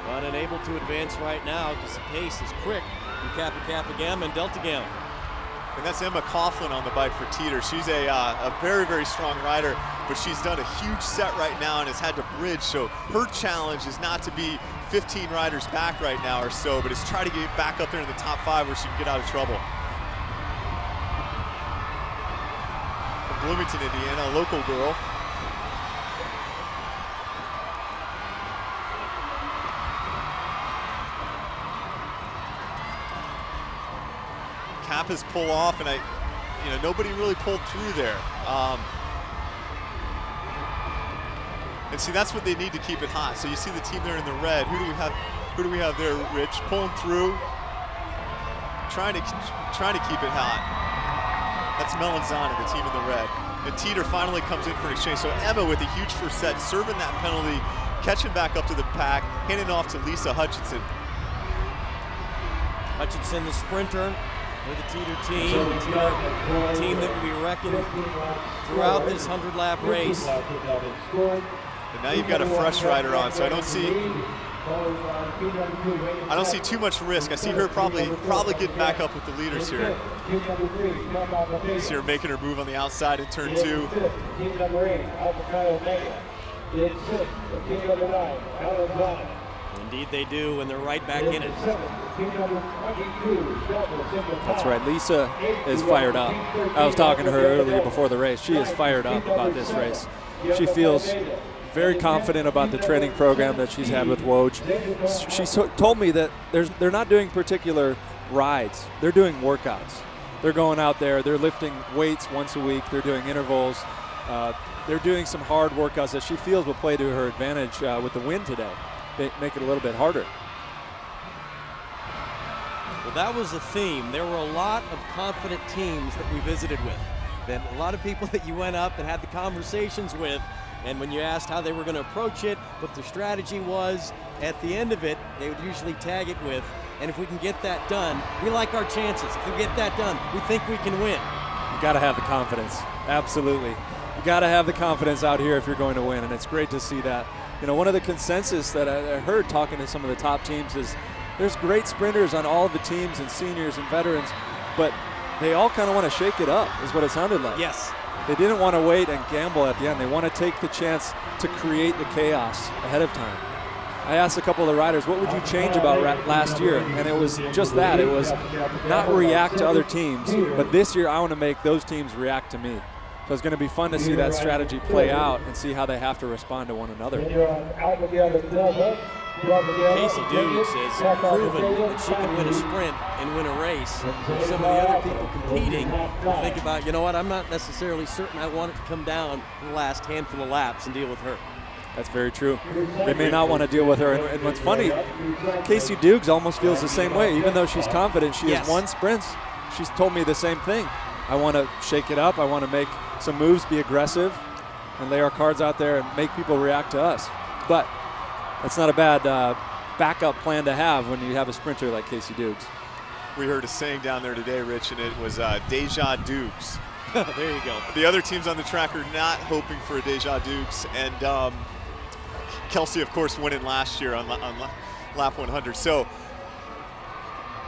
but unable to advance right now because the pace is quick from Kappa Gamma and Delta Gamma. And that's Emma Coughlin on the bike for Teter. She's a very, very strong rider, but she's done a huge set right now and has had to bridge. So her challenge is not to be 15 riders back right now or so, but is try to get back up there in the top 5 where she can get out of trouble. From Bloomington, Indiana, a local girl. Kappa's pull off, and nobody really pulled through there. And see, that's what they need to keep it hot. So you see the team there in the red. Who do we have there, Rich? Pulling through, trying to keep it hot. That's Melanzana, the team in the red. And Teter finally comes in for an exchange. So Emma with a huge first set, serving that penalty, catching back up to the pack, handing off to Lisa Hutchinson. Hutchinson, the sprinter, for the Teter team. The Teter team that we reckoned throughout this 100-lap race. And now you've got a fresh rider on, so I don't see too much risk. I see her probably getting back up with the leaders here. See her making her move on the outside in turn 2. Indeed they do, and they're right back in it. That's right, Lisa is fired up. I was talking to her earlier before the race. She is fired up about this race. She feels very confident about the training program that she's had with Woj. She told me that they're not doing particular rides. They're doing workouts. They're going out there, they're lifting weights once a week, they're doing intervals. They're doing some hard workouts that she feels will play to her advantage with the win today. Make it a little bit harder. Well, that was the theme. There were a lot of confident teams that we visited with. Then a lot of people that you went up and had the conversations with, and when you asked how they were going to approach it, what their strategy was, at the end of it, they would usually tag it with, and if we can get that done, we like our chances. If we get that done, we think we can win. You got to have the confidence. Absolutely. You got to have the confidence out here if you're going to win, and it's great to see that. You know, one of the consensus that I heard talking to some of the top teams is there's great sprinters on all of the teams and seniors and veterans, but they all kind of want to shake it up, is what it sounded like. Yes. They didn't want to wait and gamble at the end. They want to take the chance to create the chaos ahead of time. I asked a couple of the riders, what would you change about last year? And it was just that. It was not react to other teams, but this year I want to make those teams react to me. So it's going to be fun to see that strategy play out and see how they have to respond to one another. Casey Dukes has proven that she can win a sprint and win a race. Some of the other people competing will think about, you know what, I'm not necessarily certain I want it to come down in the last handful of laps and deal with her. That's very true. They may not want to deal with her. And what's funny, Casey Dukes almost feels the same way. Even though she's confident, she has won sprints. She's told me the same thing. I want to shake it up. I want to make some moves, be aggressive, and lay our cards out there and make people react to us. But that's not a bad backup plan to have when you have a sprinter like Casey Dukes. We heard a saying down there today, Rich, and it was Deja Dukes. There you go. The other teams on the track are not hoping for a Deja Dukes, and Kelsey, of course, winning last year on lap 100. So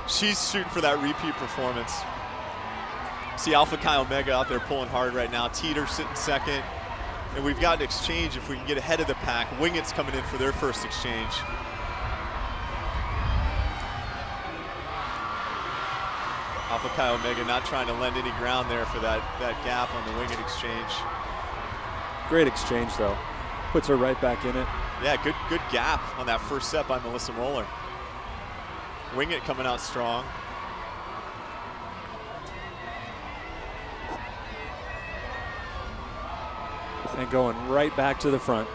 she's shooting for that repeat performance. See Alpha Chi Omega out there pulling hard right now. Teter sitting second. And we've got an exchange if we can get ahead of the pack. Wingett's coming in for their first exchange. Alpha Chi Omega not trying to lend any ground there for that gap on the Wingett exchange. Great exchange, though. Puts her right back in it. Yeah, good gap on that first set by Melissa Moeller. Wingett coming out strong. And going right back to the front.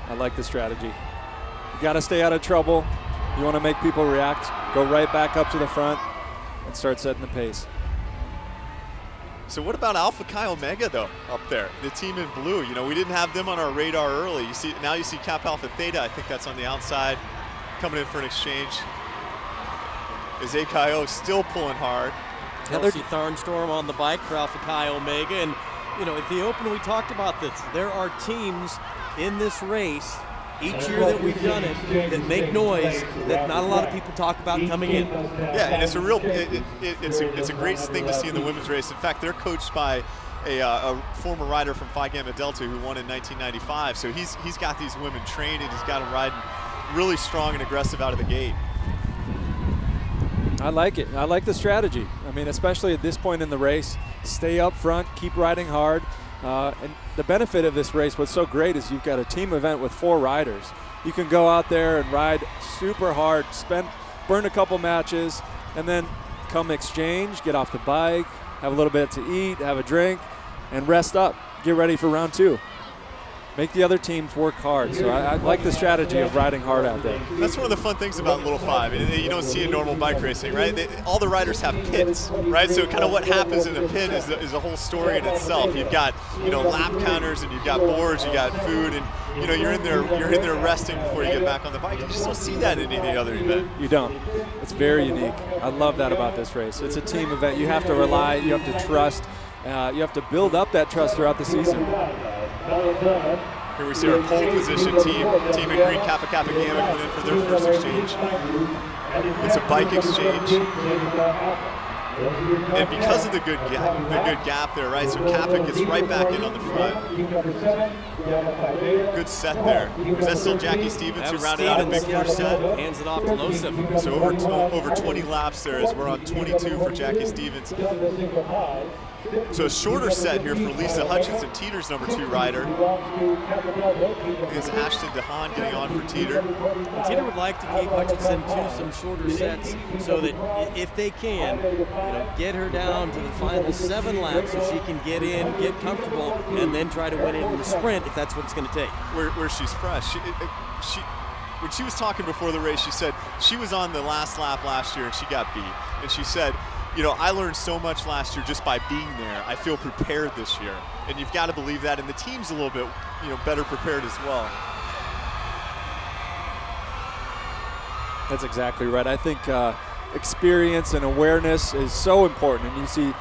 I like the strategy. You got to stay out of trouble. You want to make people react. Go right back up to the front and start setting the pace. So what about Alpha Chi Omega though up there? The team in blue. You know, we didn't have them on our radar early. You see Kappa Alpha Theta. I think that's on the outside, coming in for an exchange. Is AKO still pulling hard? Kelsey Tharnstorm on the bike for Alpha Chi Omega, and you know, at the Open we talked about this. There are teams in this race each year that we've done it that make noise that not a lot of people talk about coming in. Yeah, and it's a real, it's a great thing to see in the women's race. In fact, they're coached by a former rider from Phi Gamma Delta who won in 1995. So he's got these women trained and he's got them riding really strong and aggressive out of the gate. I like it. I like the strategy. I mean, especially at this point in the race, stay up front, keep riding hard. And the benefit of this race, what's so great is you've got a team event with 4 riders. You can go out there and ride super hard, burn a couple matches, and then come exchange, get off the bike, have a little bit to eat, have a drink, and rest up. Get ready for round 2. make the other teams work hard. So I like the strategy of riding hard out there. That's one of the fun things about Little Five. You don't see in normal bike racing, right? All the riders have pits, right? So kind of what happens in the pit is a whole story in itself. You've got, lap counters, and you've got boards, you got food, and you're in there resting before you get back on the bike. You just don't see that in any other event. You don't. It's very unique. I love that about this race. It's a team event. You have to rely, you have to trust, you have to build up that trust throughout the season. Here we see our pole position team in green, Kappa Kappa Gamma, coming in for their first exchange. It's a bike exchange. And because of the good gap there, right? So Kappa gets right back in on the front. Good set there. Was that still Jackie Stevens who rounded out a big first set? Hands it off to Losif. So over 20 laps there as we're on 22 for Jackie Stevens. So a shorter set here for Lisa Hutchinson, Teter's number 2 rider. It's Ashton DeHaan getting on for Teter. Teter would like to keep Hutchinson to some shorter sets so that if they can, get her down to the final 7 laps so she can get in, get comfortable, and then try to win it in the sprint if that's what it's going to take. Where she's fresh. When she was talking before the race, she said she was on the last lap last year and she got beat. And she said, I learned so much last year just by being there. I feel prepared this year. And you've got to believe that. And the team's a little bit, better prepared as well. That's exactly right. I think experience and awareness is so important. And you see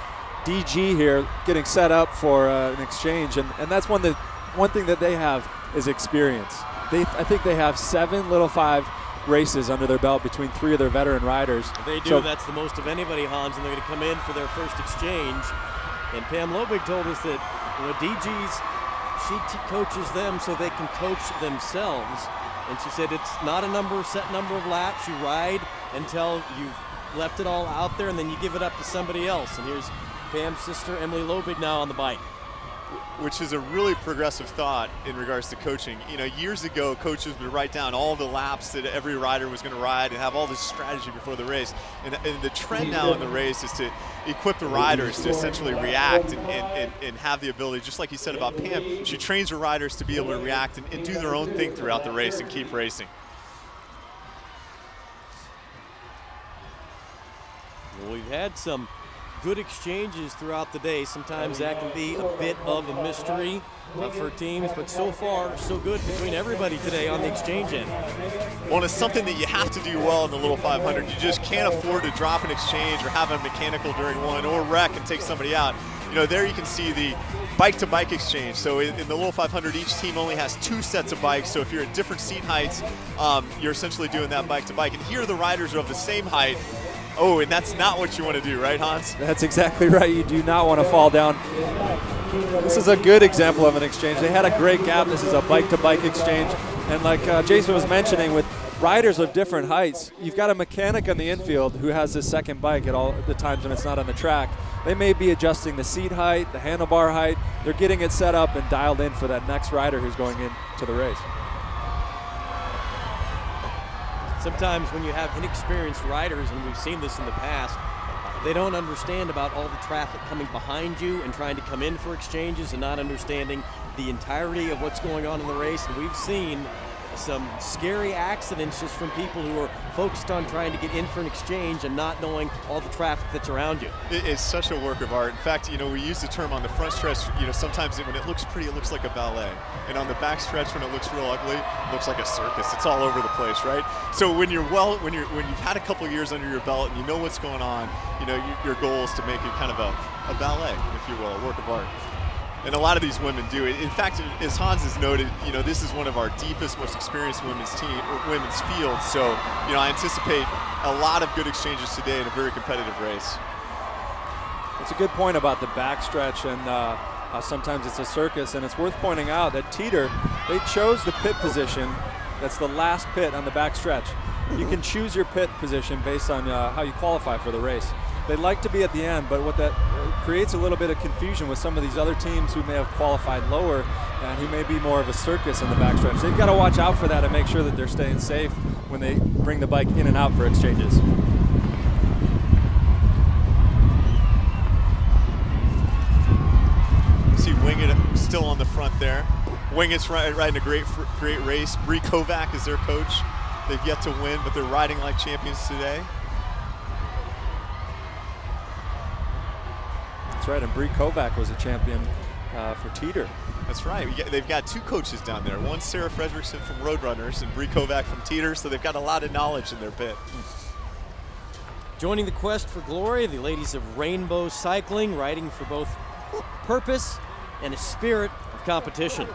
DG here getting set up for an exchange. And that's one thing that they have is experience. I think they have 7 Little 5 races under their belt between 3 of their veteran riders. If they do, that's the most of anybody, Hans, and they're going to come in for their first exchange. And Pam Lobig told us that DG's, she coaches them so they can coach themselves. And she said it's not a set number of laps. You ride until you've left it all out there, and then you give it up to somebody else. And here's Pam's sister, Emily Lobig, now on the bike. Which is a really progressive thought in regards to coaching. Years ago, coaches would write down all the laps that every rider was going to ride and have all this strategy before the race. And the trend now in the race is to equip the riders to essentially react and have the ability, just like you said about Pam, she trains her riders to be able to react and do their own thing throughout the race and keep racing. Well, we've had some good exchanges throughout the day. Sometimes that can be a bit of a mystery for teams, but so far, so good between everybody today on the exchange end. Well, it's something that you have to do well in the Little 500. You just can't afford to drop an exchange or have a mechanical during one or wreck and take somebody out. There you can see the bike-to-bike exchange. So in the Little 500, each team only has 2 sets of bikes. So if you're at different seat heights, you're essentially doing that bike-to-bike. And here the riders are of the same height. Oh, and that's not what you want to do, right, Hans? That's exactly right. You do not want to fall down. This is a good example of an exchange. They had a great gap. This is a bike-to-bike exchange. And like Jason was mentioning, with riders of different heights, you've got a mechanic on the infield who has his second bike at all the times when it's not on the track. They may be adjusting the seat height, the handlebar height. They're getting it set up and dialed in for that next rider who's going into the race. Sometimes when you have inexperienced riders, and we've seen this in the past, they don't understand about all the traffic coming behind you and trying to come in for exchanges and not understanding the entirety of what's going on in the race. And we've seen some scary accidents just from people who are focused on trying to get in for an exchange and not knowing all the traffic that's around you. It is such a work of art. In fact, we use the term on the front stretch, sometimes when it looks pretty, it looks like a ballet. And on the back stretch, when it looks real ugly, it looks like a circus. It's all over the place, right? So when you've had a couple years under your belt and you know what's going on, your goal is to make it kind of a ballet, if you will, a work of art. And a lot of these women do it. In fact, as Hans has noted, this is one of our deepest, most experienced women's fields. So, I anticipate a lot of good exchanges today in a very competitive race. It's a good point about the backstretch and sometimes it's a circus. And it's worth pointing out that Teter, they chose the pit position. That's the last pit on the backstretch. You can choose your pit position based on how you qualify for the race. They'd like to be at the end, but what that creates a little bit of confusion with some of these other teams who may have qualified lower and who may be more of a circus in the backstretch. They've got to watch out for that and make sure that they're staying safe when they bring the bike in and out for exchanges. See Winged still on the front there. Wingett's riding a great race. Bree Kovac is their coach. They've yet to win, but they're riding like champions today. That's right, and Bree Kovac was a champion for Teter. That's right. They've got 2 coaches down there. One Sarah Fredrickson from Roadrunners and Bree Kovac from Teter, so they've got a lot of knowledge in their pit. Joining the quest for glory, the ladies of Rainbow Cycling, riding for both purpose and a spirit of competition.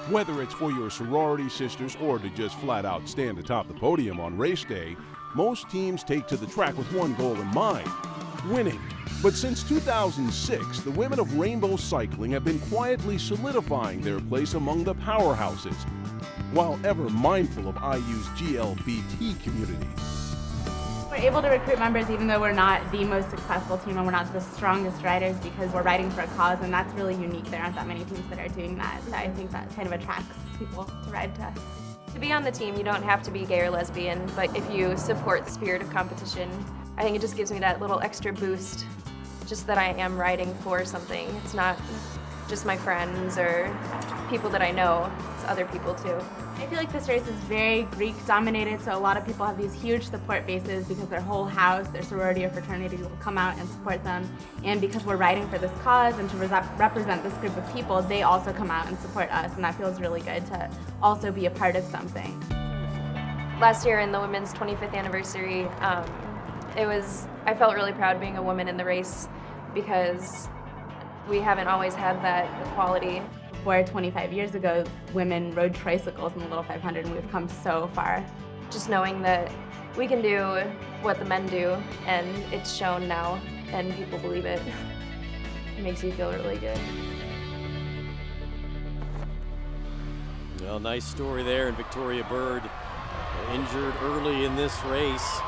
Whether it's for your sorority sisters or to just flat out stand atop the podium on race day, most teams take to the track with one goal in mind: winning. But since 2006, the women of Rainbow Cycling have been quietly solidifying their place among the powerhouses, while ever mindful of IU's GLBT community. We're able to recruit members even though we're not the most successful team and we're not the strongest riders, because we're riding for a cause, and that's really unique. There aren't that many teams that are doing that, so I think that kind of attracts people to ride to us. To be on the team, you don't have to be gay or lesbian, but if you support the spirit of competition, I think it just gives me that little extra boost, just that I am riding for something. It's not just my friends or people that I know, it's other people too. I feel like this race is very Greek dominated, so a lot of people have these huge support bases because their whole house, their sorority or fraternity will come out and support them. And because we're riding for this cause and to represent this group of people, they also come out and support us, and that feels really good to also be a part of something. Last year in the women's 25th anniversary, I felt really proud being a woman in the race because we haven't always had that equality. Before 25 years ago, women rode tricycles in the Little 500, and we've come so far. Just knowing that we can do what the men do, and it's shown now, and people believe it, it makes you feel really good. Well, nice story there, and Victoria Bird injured early in this race.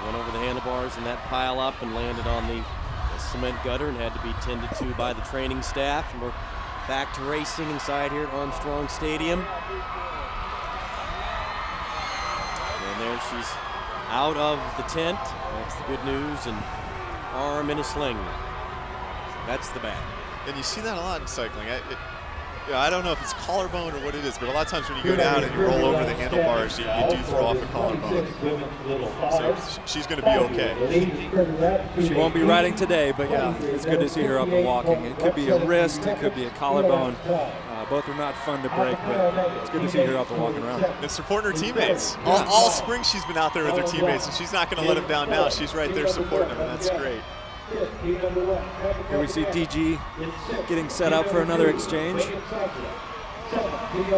Went over the handlebars in that pile up and landed on the cement gutter and had to be tended to by the training staff. And we're back to racing inside here at Armstrong Stadium. And there she's out of the tent. That's the good news, and arm in a sling. That's the bad. And you see that a lot in cycling. I don't know if it's collarbone or what it is, but a lot of times when you go down and you roll over the handlebars, you do throw off a collarbone. So she's going to be okay. She won't be riding today, but yeah, it's good to see her up and walking. It could be a wrist, it could be a collarbone. Both are not fun to break, but it's good to see her up and walking around. And supporting her teammates. All spring she's been out there with her teammates, and she's not going to let them down now. She's right there supporting them, and that's great. Here we see DG getting set up for another exchange.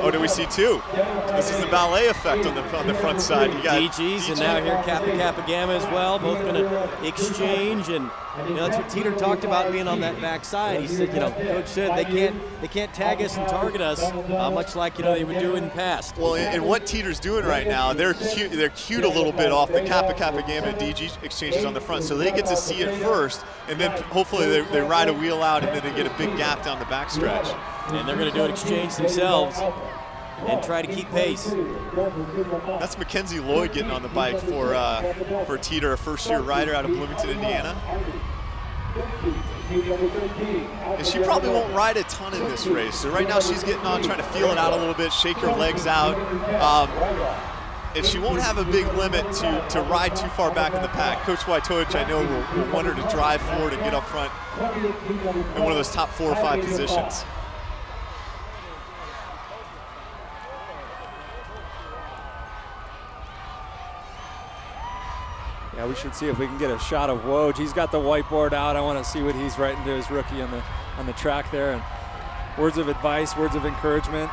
Oh, do we see 2? This is the ballet effect on the front side. You got DG's, and now here Kappa Gamma as well. Both going to exchange, and that's what Teter talked about being on that back side. He said, Coach said they can't tag us and target us, much like they would do in the past. Well, and what Teter's doing right now, they're cued a little bit off the Kappa Gamma and DG exchanges on the front, so they get to see it first, and then hopefully they ride a wheel out, and then they get a big gap down the backstretch. And they're going to do an exchange themselves and try to keep pace. That's Mackenzie Lloyd getting on the bike for Teter, a first-year rider out of Bloomington, Indiana. And she probably won't ride a ton in this race. So right now she's getting on, trying to feel it out a little bit, shake her legs out. And she won't have a big limit to ride too far back in the pack. Coach Wojtowicz, I know, will want her to drive forward and get up front in one of those top 4 or 5 positions. Yeah, we should see if we can get a shot of Woj. He's got the whiteboard out. I want to see what he's writing to his rookie on the track there. And words of advice, words of encouragement.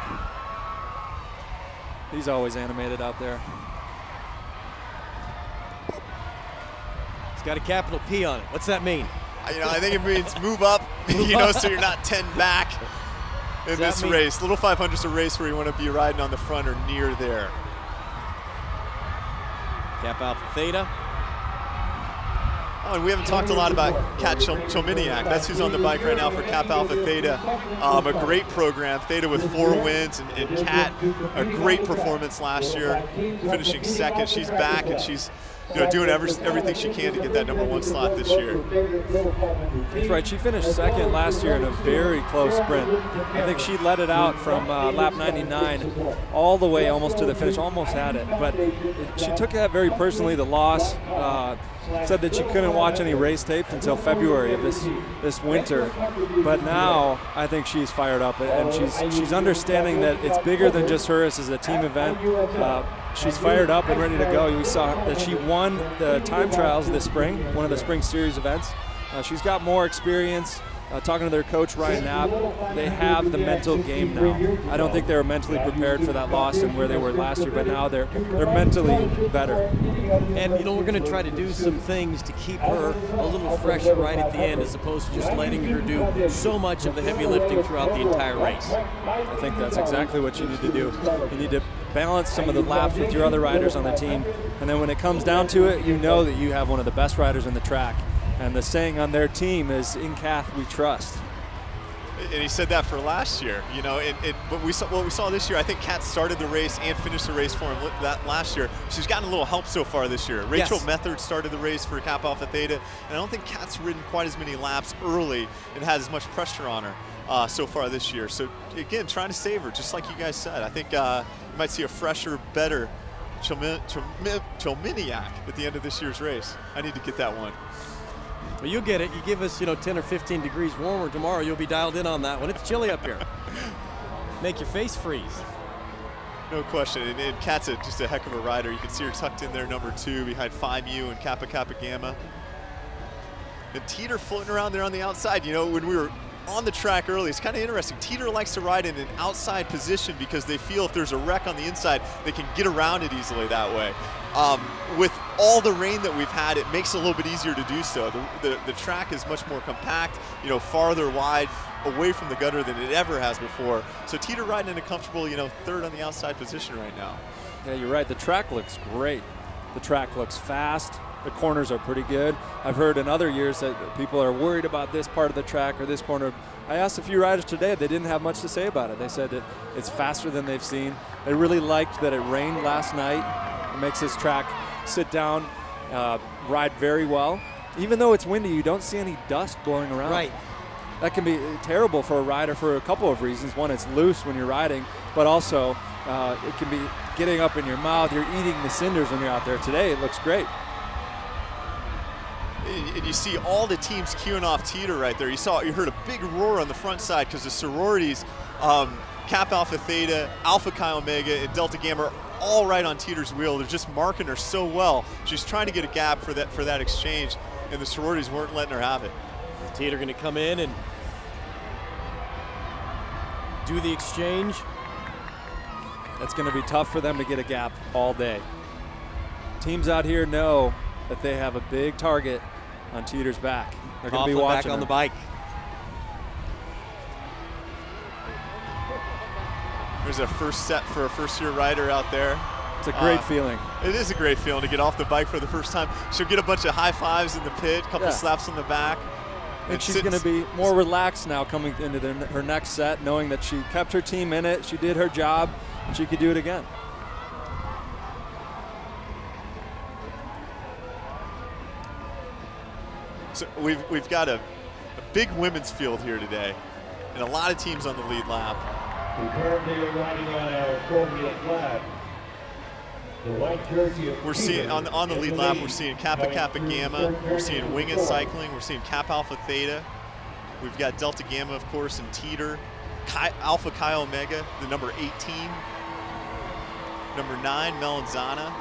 He's always animated out there. It's got a capital P on it. What's that mean? I think it means move up, so you're not 10 back in this race. Little 500's a race where you want to be riding on the front or near there. Kappa Alpha Theta. Oh, and we haven't talked a lot about Kat Chominiak. That's who's on the bike right now for Kappa Alpha Theta. A great program. Theta with 4 wins, and Kat, a great performance last year, finishing second. She's back, and she's doing everything she can to get that #1 slot this year. That's right. She finished second last year in a very close sprint. I think she let it out from lap 99 all the way almost to the finish, almost had it. But she took that very personally, the loss. Said that she couldn't watch any race tapes until February of this winter. But now I think she's fired up, and she's understanding that it's bigger than just her. This is a team event. She's fired up and ready to go. We saw that she won the time trials this spring, one of the spring series events. She's got more experience. Talking to their coach, Ryan Knapp, they have the mental game now. I don't think they were mentally prepared for that loss and where they were last year, but now they're mentally better. And we're going to try to do some things to keep her a little fresher right at the end, as opposed to just letting her do so much of the heavy lifting throughout the entire race. I think that's exactly what you need to do. You need to balance some of the laps with your other riders on the team, and then when it comes down to it, you know that you have one of the best riders in the track. And the saying on their team is, "In Kath, we trust." And he said that for last year, but what we saw this year, I think Kat started the race and finished the race for him that last year. She's gotten a little help so far this year. Rachel Method started the race for Kappa Alpha Theta, and I don't think Kat's ridden quite as many laps early and had as much pressure on her so far this year. So again, trying to save her, just like you guys said. I think you might see a fresher, better Chelminiak at the end of this year's race. I need to get that one. Well, you'll get it. You give us, 10 or 15 degrees warmer tomorrow, you'll be dialed in on that one. It's chilly up here. Make your face freeze. No question. And Kat's just a heck of a rider. You can see her tucked in there, #2, behind Phi Mu and Kappa Gamma. And Teter floating around there on the outside. When we were on the track early, it's kind of interesting. Teter likes to ride in an outside position because they feel if there's a wreck on the inside, they can get around it easily that way. With all the rain that we've had, it makes it a little bit easier to do so. The track is much more compact, farther wide away from the gutter than it ever has before. So Teter riding in a comfortable, third on the outside position right now. Yeah, you're right. The track looks great. The track looks fast. The corners are pretty good. I've heard in other years that people are worried about this part of the track or this corner. I asked a few riders today, they didn't have much to say about it. They said that it's faster than they've seen. They really liked that it rained last night. It makes this track sit down, ride very well. Even though it's windy, you don't see any dust blowing around. Right. That can be terrible for a rider for a couple of reasons. One, it's loose when you're riding, but also it can be getting up in your mouth. You're eating the cinders when you're out there. Today, it looks great. And you see all the teams queuing off Teter right there. You heard a big roar on the front side because the sororities, Kappa Alpha Theta, Alpha Chi Omega, and Delta Gamma are all right on Teter's wheel. They're just marking her so well. She's trying to get a gap for that exchange, and the sororities weren't letting her have it. Teter going to come in and do the exchange. It's going to be tough for them to get a gap all day. Teams out here know that they have a big target on Teter's back. They're going to be watching back on her. the bike. There's a first set for a first-year rider out there. It's a great feeling. It is a great feeling to get off the bike for the first time. She'll get a bunch of high fives in the pit, a couple slaps on the back. And she's going to be more relaxed now coming into her next set, knowing that she kept her team in it, she did her job, and she could do it again. So we've got a big women's field here today, and a lot of teams on the lead lap. We currently are riding on our Soviet flag. The white jersey of We're seeing on the lead lap. We're seeing Kappa Gamma. We're seeing Winged Cycling. We're seeing Kappa Alpha Theta. We've got Delta Gamma, of course, and Teter. Alpha Chi Omega, the number 18. Number 9, Melanzana.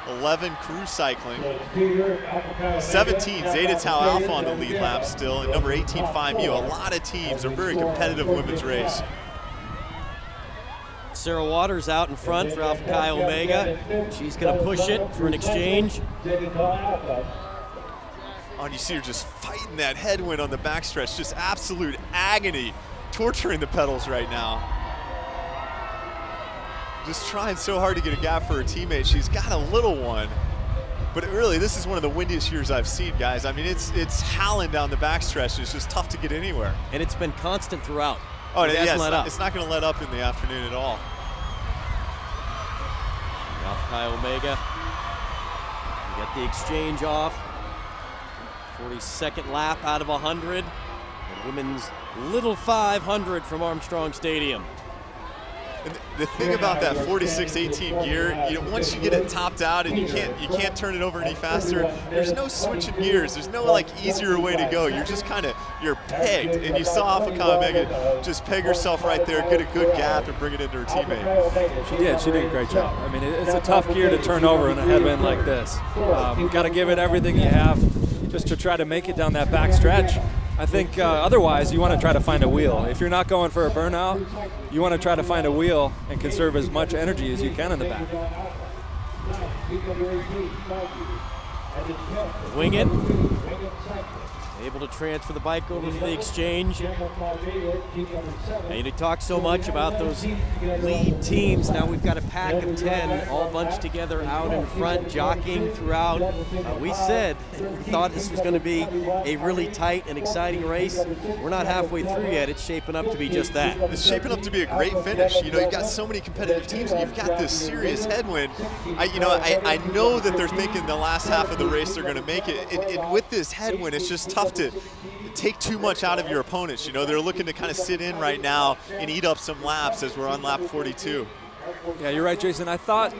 11, Cru Cycling. 17, Zeta Tau Alpha on the lead lap still, and number 18, Phi Mu. A lot of teams. A very competitive women's race. Sarah Waters out in front for Alpha Chi Omega. She's going to push it for an exchange. And you see her just fighting that headwind on the backstretch. Just absolute agony, torturing the pedals right now. Just trying so hard to get a gap for her teammate. She's got a little one. But really, this is one of the windiest years I've seen, guys. I mean, it's howling down the backstretch. It's just tough to get anywhere. And it's been constant throughout. Oh, yeah, it's not going to let up in the afternoon at all. Alpha Chi Omega We got the exchange off. 42nd lap out of 100. The women's little 500 from Armstrong Stadium. And the thing about that 46-18 gear, you know, once you get it topped out and you can't turn it over any faster, there's no switching gears. There's no like easier way to go. You're just you're pegged. And you saw Alpha Omega just peg herself right there, get a good gap, and bring it into her teammate. She did. She did a great job. I mean, it's a tough gear to turn over in a headwind like this. You got to give it everything you have just to try to make it down that back stretch. I think otherwise you want to try to find a wheel. If you're not going for a burnout, you want to try to find a wheel and conserve as much energy as you can in the back. Wing it. Able to transfer the bike over for the exchange. And you talk so much about those lead teams. Now we've got a pack of 10 all bunched together out in front, jockeying throughout. We said we thought this was going to be a really tight and exciting race. We're not halfway through yet. It's shaping up to be just that. It's shaping up to be a great finish. You know, you've got so many competitive teams and you've got this serious headwind. I know that they're thinking the last half of the race they're going to make it. And with this headwind, it's just tough to take too much out of your opponents. You know, they're looking to kind of sit in right now and eat up some laps as we're on lap 42. Yeah, you're right, Jason. I thought,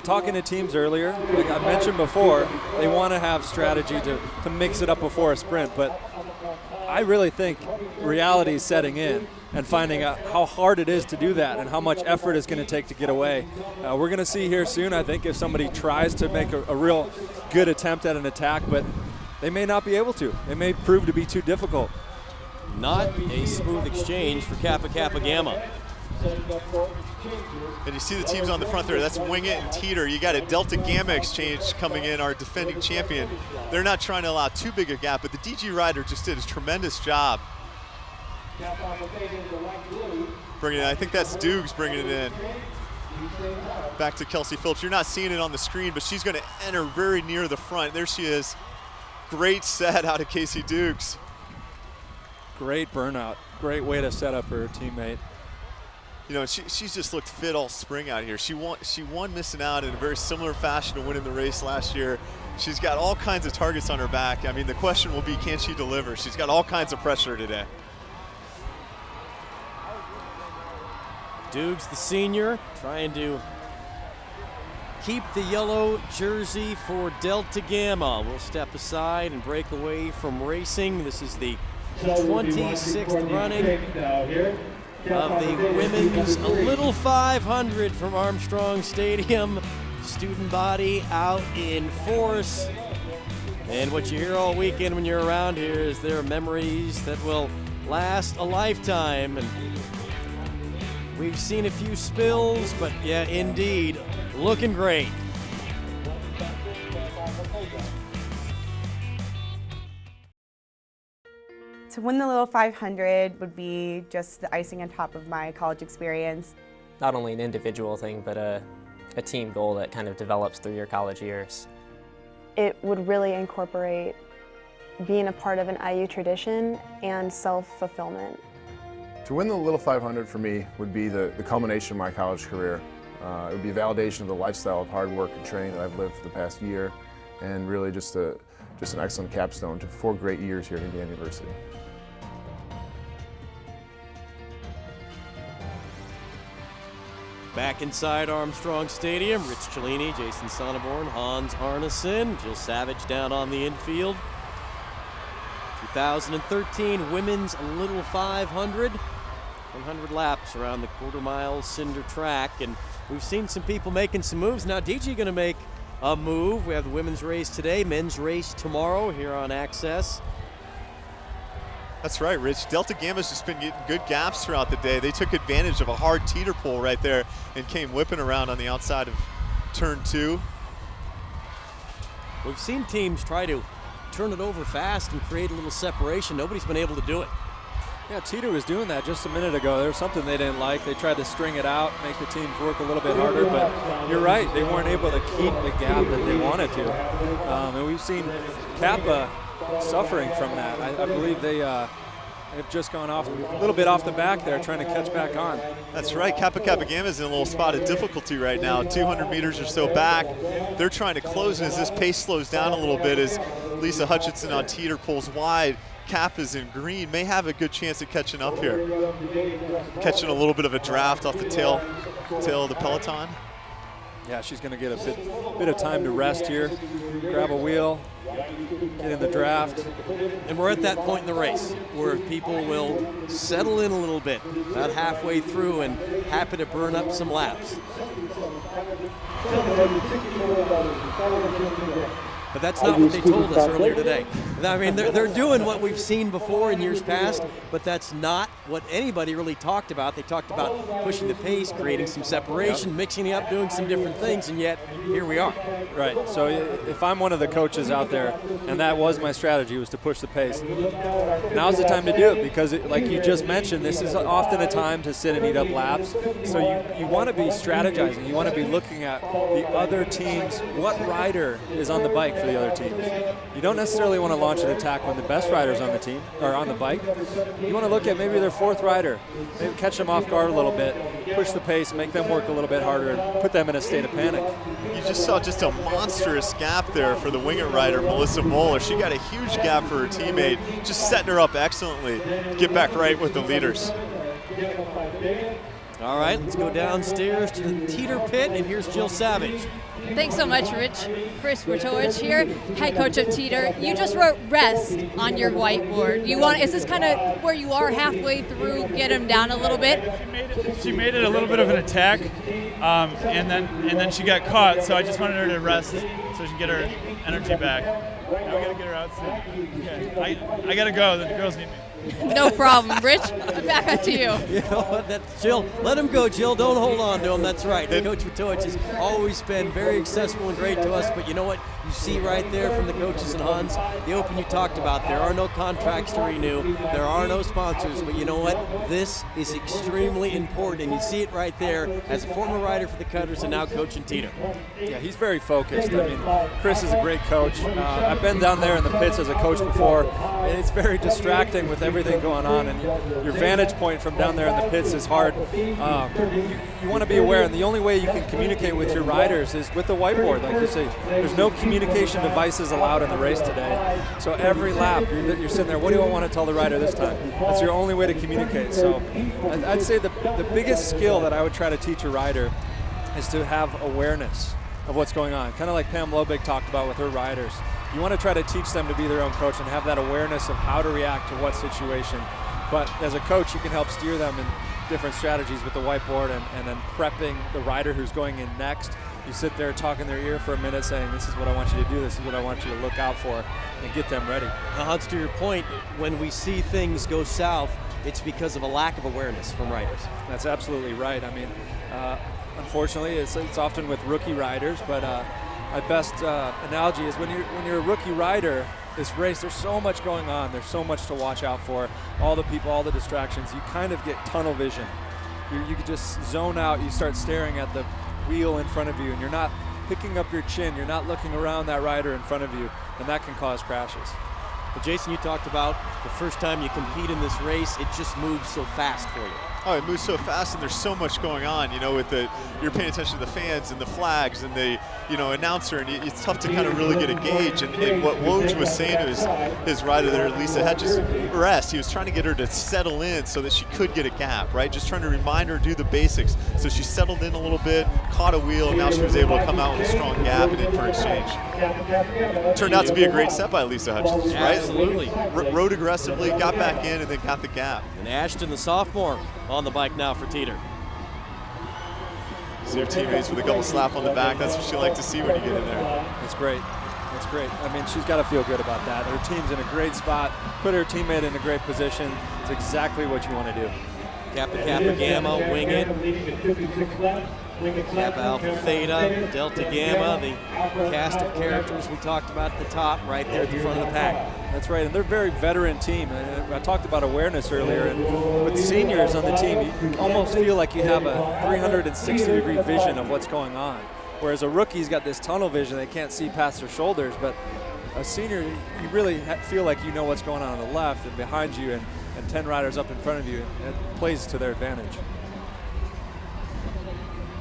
talking to teams earlier, like I mentioned before, they want to have strategy to mix it up before a sprint, but I really think reality is setting in and finding out how hard it is to do that and how much effort it's going to take to get away. We're going to see here soon, I think, if somebody tries to make a real good attempt at an attack, but they may not be able to. It may prove to be too difficult. Not a smooth exchange for Kappa Gamma. And you see the teams on the front there. That's Wing It and Teter. You got a Delta Gamma exchange coming in, our defending champion. They're not trying to allow too big a gap, but the DG rider just did a tremendous job. Bringing it in. I think that's Dukes bringing it in. Back to Kelsey Phillips. You're not seeing it on the screen, but she's going to enter very near the front. There she is. Great set out of Casey Dukes. Great burnout. Great way to set up her teammate. You know, she's just looked fit all spring out here. She won missing out in a very similar fashion to winning the race last year. She's got all kinds of targets on her back. I mean, the question will be, can she deliver? She's got all kinds of pressure today. Dukes, the senior, trying to keep the yellow jersey for Delta Gamma. We'll step aside and break away from racing. This is the 26th running of the women's Little 500 from Armstrong Stadium. Student body out in force. And what you hear all weekend when you're around here is there are memories that will last a lifetime. And we've seen a few spills, but yeah, indeed, looking great. To win the Little 500 would be just the icing on top of my college experience. Not only an individual thing, but a team goal that kind of develops through your college years. It would really incorporate being a part of an IU tradition and self-fulfillment. To win the Little 500 for me would be the culmination of my college career. It would be a validation of the lifestyle of hard work and training that I've lived for the past year, and really just an excellent capstone to 4 great years here at Indiana University. Back inside Armstrong Stadium, Rich Cellini, Jason Sonneborn, Hans Arneson, Jill Savage down on the infield. 2013 Women's Little 500. 100 laps around the quarter-mile cinder track, and we've seen some people making some moves. Now DG going to make a move. We have the women's race today, men's race tomorrow here on Access. That's right, Rich. Delta Gamma's just been getting good gaps throughout the day. They took advantage of a hard teeter pull right there and came whipping around on the outside of turn 2. We've seen teams try to turn it over fast and create a little separation. Nobody's been able to do it. Yeah, Teter was doing that just a minute ago. There was something they didn't like. They tried to string it out, make the teams work a little bit harder, but you're right, they weren't able to keep the gap that they wanted to. And we've seen Kappa suffering from that. I believe they They've just gone off a little bit off the back there, trying to catch back on. That's right. Kappa Gamma is in a little spot of difficulty right now, 200 meters or so back. They're trying to close, and as this pace slows down a little bit, as Lisa Hutchinson on Teter pulls wide, Kappa's in green, may have a good chance of catching up here. Catching a little bit of a draft off the tail of the peloton. Yeah, she's going to get a bit of time to rest here, grab a wheel, get in the draft. And we're at that point in the race where people will settle in a little bit, about halfway through, and happy to burn up some laps. But that's not what they told us earlier today. I mean, they're doing what we've seen before in years past, but that's not what anybody really talked about. They talked about pushing the pace, creating some separation, mixing it up, doing some different things, and yet here we are. Right, so if I'm one of the coaches out there, and that was my strategy, was to push the pace, now's the time to do it, because like you just mentioned, this is often a time to sit and eat up laps. So you want to be strategizing, you want to be looking at the other teams, what rider is on the bike for the other teams. You don't necessarily want to launch an attack when the best rider's on the team, or on the bike. You want to look at maybe their fourth rider, maybe catch them off guard a little bit, push the pace, make them work a little bit harder, and put them in a state of panic. You just saw just a monstrous gap there for the winged rider, Melissa Moeller. She got a huge gap for her teammate, just setting her up excellently to get back right with the leaders. All right, let's go downstairs to the Teter pit, and here's Jill Savage. Thanks so much, Rich. Chris Bertowicz here, head coach of Teter. You just wrote rest on your whiteboard. Is this kind of where you are halfway through, get them down a little bit? She made it a little bit of an attack, and then she got caught, so I just wanted her to rest so she can get her energy back. Now we got to get her out soon. Okay. I got to go. The girls need me. No problem, Rich. Back up to you. You know what? That's Jill. Let him go, Jill. Don't hold on to him. That's right. Coach Bertowicz has always been very accessible and great to us. But you know what? You see right there from the coaches and Hans, the Open you talked about. There are no contracts to renew. There are no sponsors. But you know what? This is extremely important. And you see it right there as a former rider for the Cutters and now coaching Teter. Yeah, he's very focused. I mean, Chris is a great coach. I've been down there in the pits as a coach before. And it's very distracting with everything going on, and your vantage point from down there in the pits is hard. You want to be aware, and the only way you can communicate with your riders is with the whiteboard, like you say. There's no communication devices allowed in the race today. So every lap, you're sitting there, what do I want to tell the rider this time? That's your only way to communicate. So I'd say the biggest skill that I would try to teach a rider is to have awareness of what's going on, kind of like Pam Lobig talked about with her riders. You want to try to teach them to be their own coach and have that awareness of how to react to what situation. But as a coach, you can help steer them in different strategies with the whiteboard and then prepping the rider who's going in next. You sit there, talk in their ear for a minute saying, this is what I want you to do, this is what I want you to look out for, and get them ready. Now, Hans, to your point, when we see things go south, it's because of a lack of awareness from riders. That's absolutely right. I mean, unfortunately, it's often with rookie riders, but my best analogy is when you're a rookie rider, this race, there's so much going on. There's so much to watch out for. All the people, all the distractions. You kind of get tunnel vision. You can just zone out. You start staring at the wheel in front of you, and you're not picking up your chin. You're not looking around that rider in front of you, and that can cause crashes. Well, Jason, you talked about the first time you compete in this race, it just moves so fast for you. Oh, it moves so fast, and there's so much going on. You know, with you're paying attention to the fans and the flags and the announcer, and it's tough to kind of really get a gauge. And what Woj was saying to his rider there, Lisa Hedges, rest. He was trying to get her to settle in so that she could get a gap, right? Just trying to remind her to do the basics. So she settled in a little bit, caught a wheel, and now she was able to come out with a strong gap and in for exchange. Turned out to be a great set by Lisa Hedges, right? Absolutely. Rode aggressively, got back in, and then got the gap. And Ashton, the sophomore, on the bike now for Teter. See her teammates with a couple slap on the back. That's what she likes to see when you get in there. That's great. That's great. I mean, she's got to feel good about that. Her team's in a great spot. Put her teammate in a great position. It's exactly what you want to do. Kappa Gamma, wing it. Kappa Alpha Theta, Delta Gamma, the cast of characters we talked about at the top, right there at the front of the pack. That's right, and they're a very veteran team. I talked about awareness earlier, and with seniors on the team, you almost feel like you have a 360-degree vision of what's going on. Whereas a rookie's got this tunnel vision, they can't see past their shoulders, but a senior, you really feel like you know what's going on the left and behind you, and 10 riders up in front of you, and it plays to their advantage.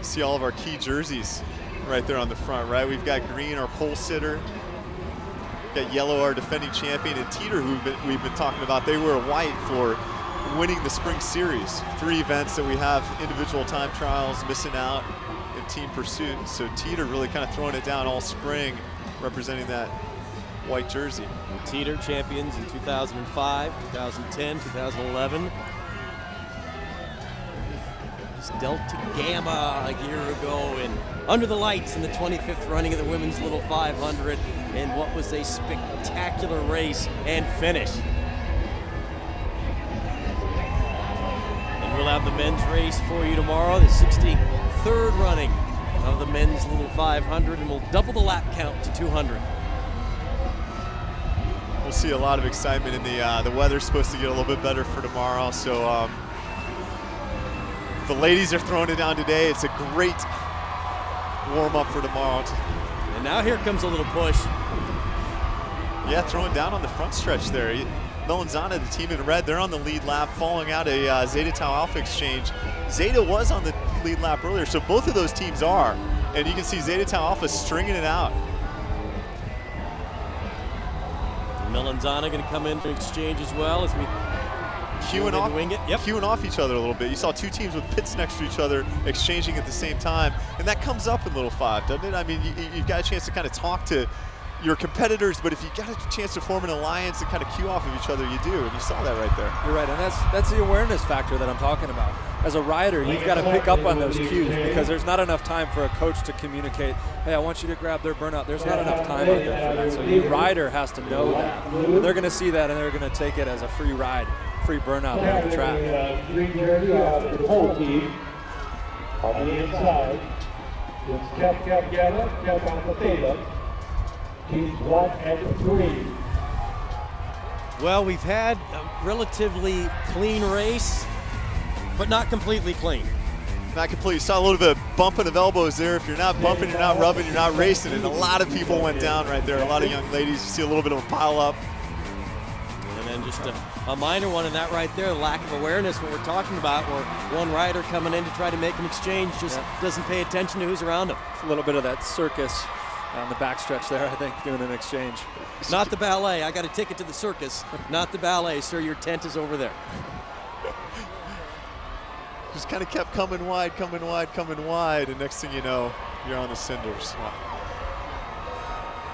See all of our key jerseys right there on the front, right? We've got green, our pole sitter. We've got yellow, our defending champion, and Teter, who we've been talking about. They wear white for winning the spring series. 3 events that we have individual time trials, missing out in team pursuit. So Teter really kind of throwing it down all spring, representing that white jersey. Teter champions in 2005, 2010, 2011. Delta Gamma a year ago, and under the lights in the 25th running of the women's Little 500, and what was a spectacular race and finish. And we'll have the men's race for you tomorrow, the 63rd running of the men's Little 500, and we'll double the lap count to 200. We'll see a lot of excitement in the weather's supposed to get a little bit better for tomorrow, so the ladies are throwing it down today. It's a great warm-up for tomorrow. And now here comes a little push. Yeah, throwing down on the front stretch there. Melanzana, the team in red, they're on the lead lap, following out a Zeta Tau Alpha exchange. Zeta was on the lead lap earlier, so both of those teams are. And you can see Zeta Tau Alpha stringing it out. Melanzana going to come in to exchange as well as we queuing off each other a little bit. You saw 2 teams with pits next to each other exchanging at the same time, and that comes up in Little 5, doesn't it? I mean, you've got a chance to kind of talk to your competitors, but if you got a chance to form an alliance and kind of cue off of each other, you do, and you saw that right there. You're right, and that's the awareness factor that I'm talking about. As a rider, you've got to pick up on those cues, because there's not enough time for a coach to communicate, hey, I want you to grab their burnout. There's not enough time out there for that. So your rider has to know that. And they're going to see that, and they're going to take it as a free ride, free burnout on the track. Green jersey the whole team. On the inside, it's Kappa Delta, Kappa Theta, teams 1 and 3. Well, we've had a relatively clean race, but not completely clean. Not complete. You saw a little bit of bumping of elbows there. If you're not bumping, you're not rubbing, you're not racing. And a lot of people went down right there. A lot of young ladies. You see a little bit of a pile up. And then just a minor one in that right there, lack of awareness, what we're talking about, where one rider coming in to try to make an exchange just doesn't pay attention to who's around him. It's a little bit of that circus on the backstretch there, I think, doing an exchange. Not the ballet. I got a ticket to the circus, not the ballet. Sir, your tent is over there. Just kind of kept coming wide, and next thing you know, you're on the cinders.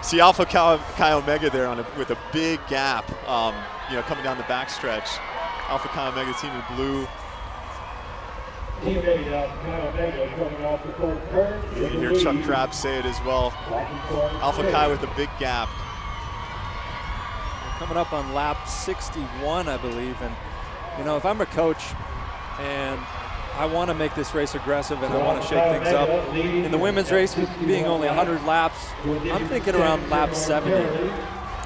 See Alpha Chi Omega there with a big gap, coming down the backstretch. Alpha Chi Omega team in blue. Teammate Chi Omega coming off the fourth turn. You can hear Chuck Crabb say it as well. Alpha Chi with a big gap. We're coming up on lap 61, I believe, and if I'm a coach and I want to make this race aggressive and I want to shake things up. In the women's race, being only 100 laps, I'm thinking around lap 70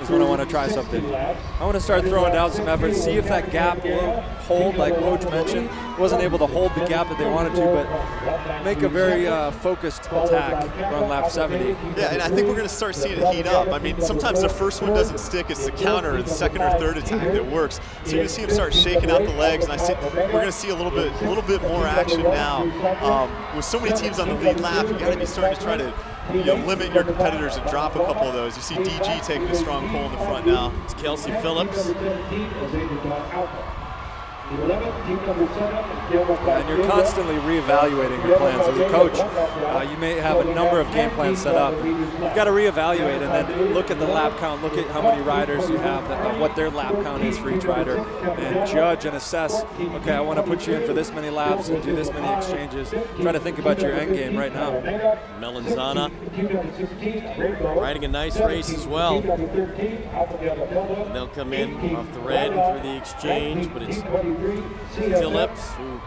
is when I want to try something. I want to start throwing down some effort, see if that gap will hold, like Woj mentioned. Wasn't able to hold the gap that they wanted to, but make a very focused attack around lap 70. Yeah, and I think we're going to start seeing it heat up. I mean, sometimes the first one doesn't stick. It's the counter or the second or third attack that works. So you're going to see him start shaking out the legs, and we're going to see a little bit more action now. With so many teams on the lead lap, you got to be starting to try to limit your competitors and drop a couple of those. You see DG taking a strong pull in the front now. It's Kelsey Phillips. And you're constantly reevaluating your plans. As a coach, you may have a number of game plans set up. You've got to reevaluate and then look at the lap count, look at how many riders you have, what their lap count is for each rider, and judge and assess, okay, I want to put you in for this many laps and do this many exchanges. Try to think about your end game right now. Melanzana riding a nice race as well. And they'll come in off the red and through the exchange, but it's Phillips, who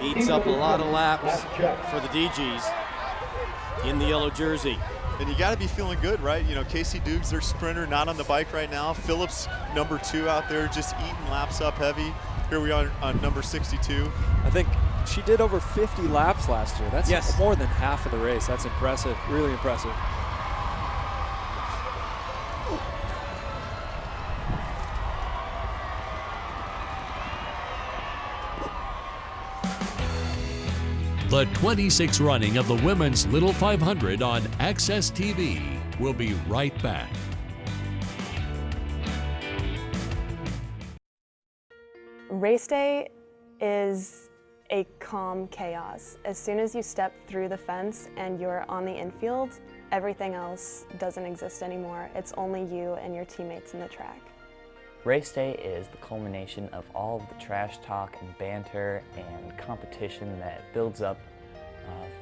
eats up a lot of laps for the DGs in the yellow jersey. And you got to be feeling good, right? Casey Dukes, their sprinter, not on the bike right now. Phillips, number 2 out there, just eating laps up heavy. Here we are on number 62. I think she did over 50 laps last year. That's more than half of the race. That's impressive, really impressive. The 26th running of the Women's Little 500 on Access TV. We'll be right back. Race day is a calm chaos. As soon as you step through the fence and you're on the infield, everything else doesn't exist anymore. It's only you and your teammates in the track. Race day is the culmination of all of the trash talk and banter and competition that builds up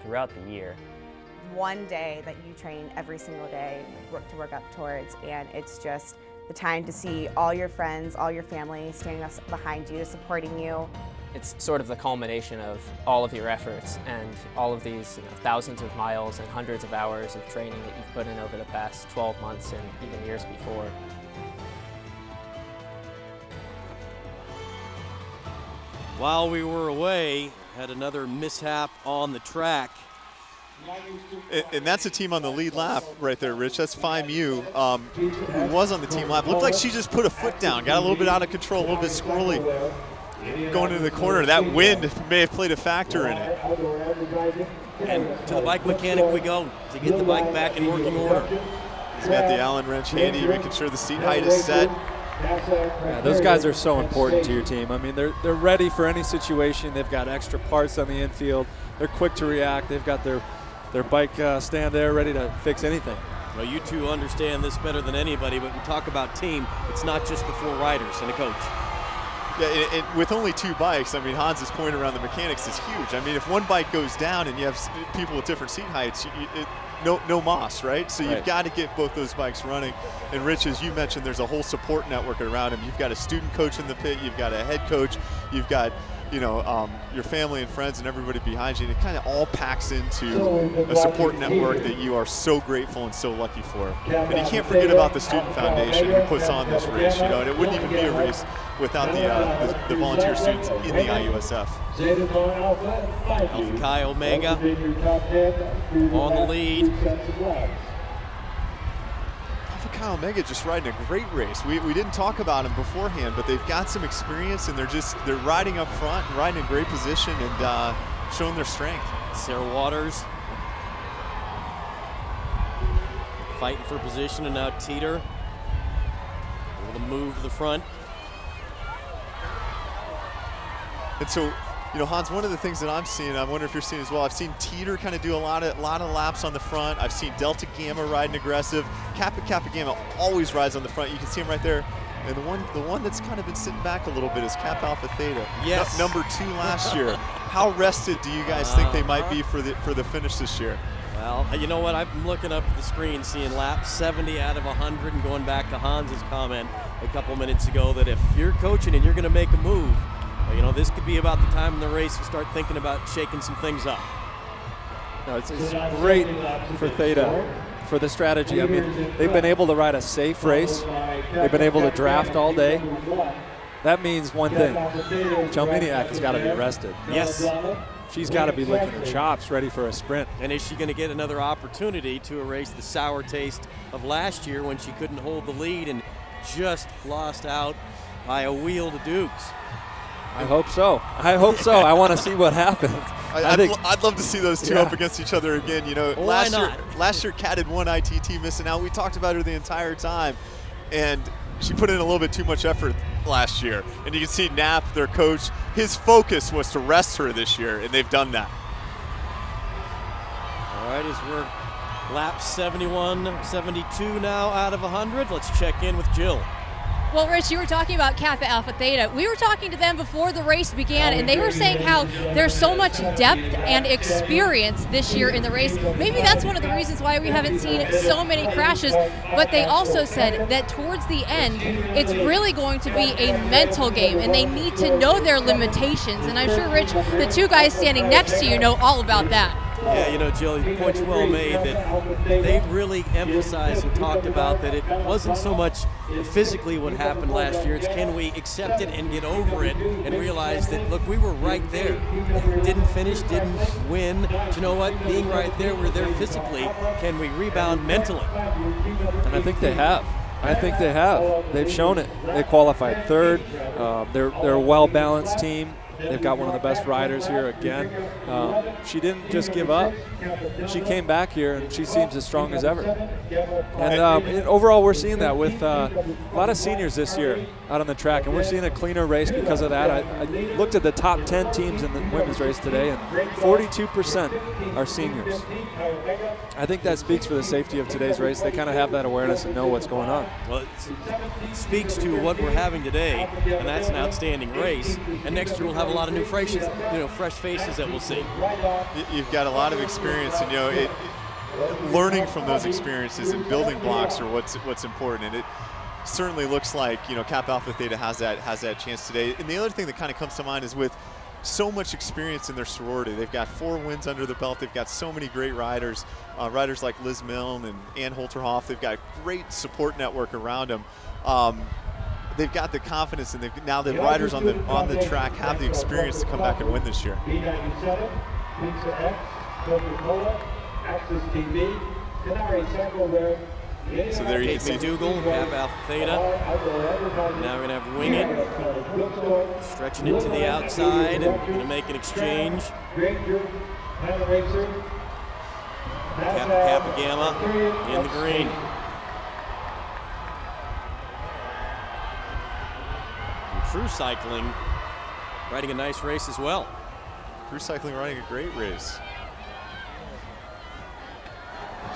throughout the year. One day that you train every single day to work up towards, and it's just the time to see all your friends, all your family standing behind you, supporting you. It's sort of the culmination of all of your efforts and all of these thousands of miles and hundreds of hours of training that you've put in over the past 12 months and even years before. While we were away, had another mishap on the track. And that's a team on the lead lap right there, Rich. That's Phi Mu, who was on the team lap. Looked like she just put a foot down, got a little bit out of control, a little bit squirrely going into the corner. That wind may have played a factor in it. And to the bike mechanic we go to get the bike back in working order. He's got the Allen wrench handy, making sure the seat height is set. Yeah, those guys are so important to your team. I mean, they're ready for any situation. They've got extra parts on the infield. They're quick to react. They've got their bike stand there ready to fix anything. Well, you two understand this better than anybody, but we talk about team. It's not just the 4 riders and a coach. Yeah, and with only 2 bikes, I mean, Hans's point around the mechanics is huge. I mean, if one bike goes down and you have people with different seat heights, no moss, right? So you've got to get both those bikes running. And Rich, as you mentioned, there's a whole support network around him. You've got a student coach in the pit, you've got a head coach, you've got your family and friends and everybody behind you, and it kind of all packs into a support network that you are so grateful and so lucky for. And you can't forget about the Student Foundation who puts on this race, and it wouldn't even be a race without the volunteer students in the IUSF. Alpha Chi Omega on the lead. Alpha Chi Omega just riding a great race. We didn't talk about them beforehand, but they've got some experience and they're riding up front and riding in great position and showing their strength. Sarah Waters fighting for position, and now Teter able to move to the front. And so, Hans, one of the things that I'm seeing, I wonder if you're seeing as well, I've seen Teter kind of do a lot of laps on the front. I've seen Delta Gamma riding aggressive. Kappa Gamma always rides on the front. You can see him right there. And the one that's kind of been sitting back a little bit is Kappa Alpha Theta. Yes. Number 2 last year. How rested do you guys think they might be for the finish this year? Well, you know what? I'm looking up at the screen, seeing lap 70 out of 100, and going back to Hans's comment a couple minutes ago that if you're coaching and you're going to make a move, this could be about the time in the race you start thinking about shaking some things up. No, it's great for Theta, for the strategy. I mean, they've been able to ride a safe race. They've been able to draft all day. That means one thing. Chelminiak has got to be rested. Yes. She's got to be licking her chops, ready for a sprint. And is she going to get another opportunity to erase the sour taste of last year when she couldn't hold the lead and just lost out by a wheel to Dukes? I hope so. I want to see what happens. I'd love to see those two up against each other again. Last year Kat had one ITT missing out. We talked about her the entire time, and she put in a little bit too much effort last year. And you can see Knapp, their coach, his focus was to rest her this year, and they've done that. All right, as we're lap 71, 72 now out of 100. Let's check in with Jill. Well, Rich, you were talking about Kappa Alpha Theta. We were talking to them before the race began, and they were saying how there's so much depth and experience this year in the race. Maybe that's one of the reasons why we haven't seen so many crashes, but they also said that towards the end, it's really going to be a mental game, and they need to know their limitations. And I'm sure, Rich, the 2 guys standing next to you know all about that. Yeah, Jill, your point's well made that they really emphasized and talked about that it wasn't so much physically what happened last year. It's can we accept it and get over it and realize that, look, we were right there. Didn't finish, didn't win. But you know what? Being right there, we're there physically. Can we rebound mentally? And I think they have. They've shown it. They qualified 3rd. They're a well-balanced team. They've got one of the best riders here again. She didn't just give up. She came back here, and she seems as strong as ever. And overall, we're seeing that with a lot of seniors this year out on the track, and we're seeing a cleaner race because of that. I looked at the top 10 teams in the women's race today, and 42% are seniors. I think that speaks for the safety of today's race. They kind of have that awareness and know what's going on. Well, it speaks to what we're having today, and that's an outstanding race. And next year we'll have a lot of new fresh faces that we'll see. You've got a lot of experience, and learning from those experiences and building blocks are what's important. And it certainly looks like Kappa Alpha Theta has that chance today. And the other thing that kind of comes to mind is with so much experience in their sorority. They've got 4 wins under the belt. They've got so many great riders, riders like Liz Milne and Ann Holterhoff. They've got a great support network around them. They've got the confidence, and now the riders on the track have the experience to come back and win this year. B97, Pizza X, Coca-Cola, Access TV, Canary Central there. So there you can see McDougal, Kappa Alpha Theta. Now we're going to have Wing It, stretching it to the outside, and going to make an exchange. Kappa Gamma in the green. And Cru Cycling riding a nice race as well. Cru Cycling riding a great race.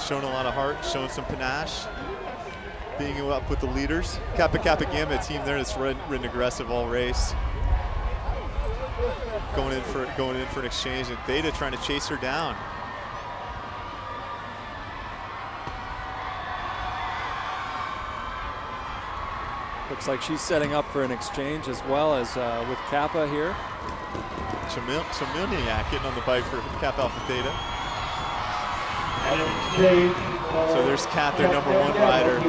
Showing a lot of heart, showing some panache, being up with the leaders. Kappa Gamma, a team there that's ridden aggressive all race. Going in for an exchange, and Theta trying to chase her down. Looks like she's setting up for an exchange as well as with Kappa here. Chamilniak getting on the bike for Kappa Alpha Theta. So there's Kat, their #1 rider.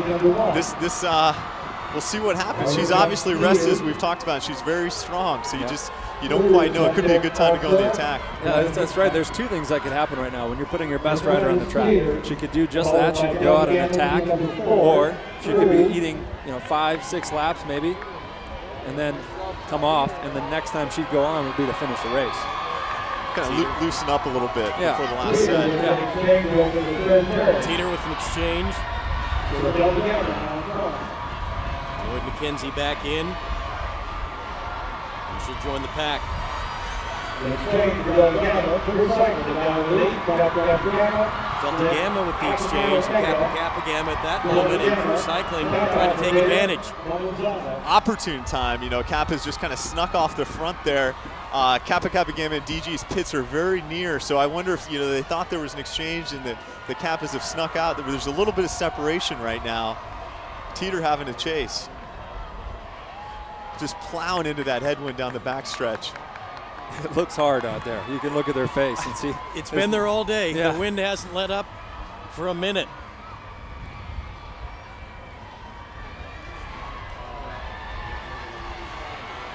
We'll see what happens. She's obviously rested, as we've talked about. She's very strong, so you don't quite know. It could be a good time to go on the attack. Yeah, that's right. There's 2 things that could happen right now when you're putting your best rider on the track. She could do just that. She could go out and attack, or she could be eating 5-6 laps maybe, and then come off, and the next time she'd go on would be to finish the race. Kind of loosen up a little bit before the last set. Teter with an exchange. Lloyd McKenzie back in. And she'll join the pack. Delta Gamma with the exchange. Kappa Gamma at that moment in Cru Cycling trying to take advantage. Opportune time. Kappa's just kind of snuck off the front there. Kappa Gamma and DG's pits are very near, so I wonder if they thought there was an exchange and the Kappas have snuck out. There's a little bit of separation right now. Teter having to chase. Just plowing into that headwind down the backstretch. It looks hard out there. You can look at their face and see. It's been there all day. Yeah. The wind hasn't let up for a minute.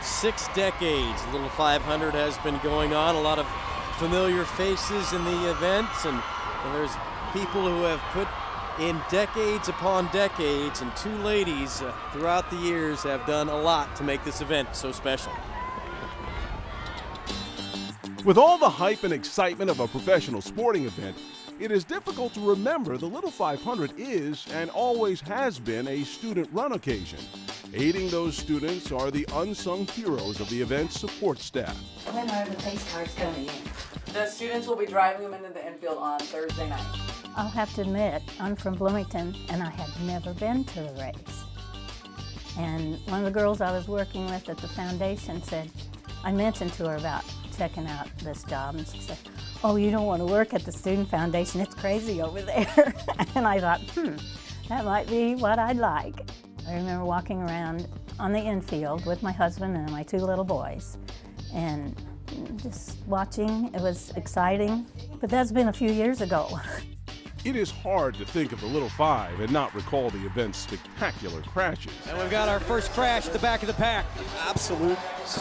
Six decades, Little 500 has been going on. A lot of familiar faces in the events, and there's people who have put in decades upon decades, and 2 ladies throughout the years have done a lot to make this event so special. With all the hype and excitement of a professional sporting event, it is difficult to remember the Little 500 is and always has been a student-run occasion. Aiding those students are the unsung heroes of the event's support staff. When are the pace cars coming in? The students will be driving them into the infield on Thursday night. I'll have to admit, I'm from Bloomington, and I had never been to the race. And one of the girls I was working with at the foundation said, I mentioned to her about checking out this job, and she said, oh, you don't want to work at the Student Foundation, it's crazy over there. And I thought, that might be what I'd like. I remember walking around on the infield with my husband and my 2 little boys, and just watching. It was exciting, but that's been a few years ago. It is hard to think of the Little 5 and not recall the event's spectacular crashes. And we've got our first crash at the back of the pack. Absolute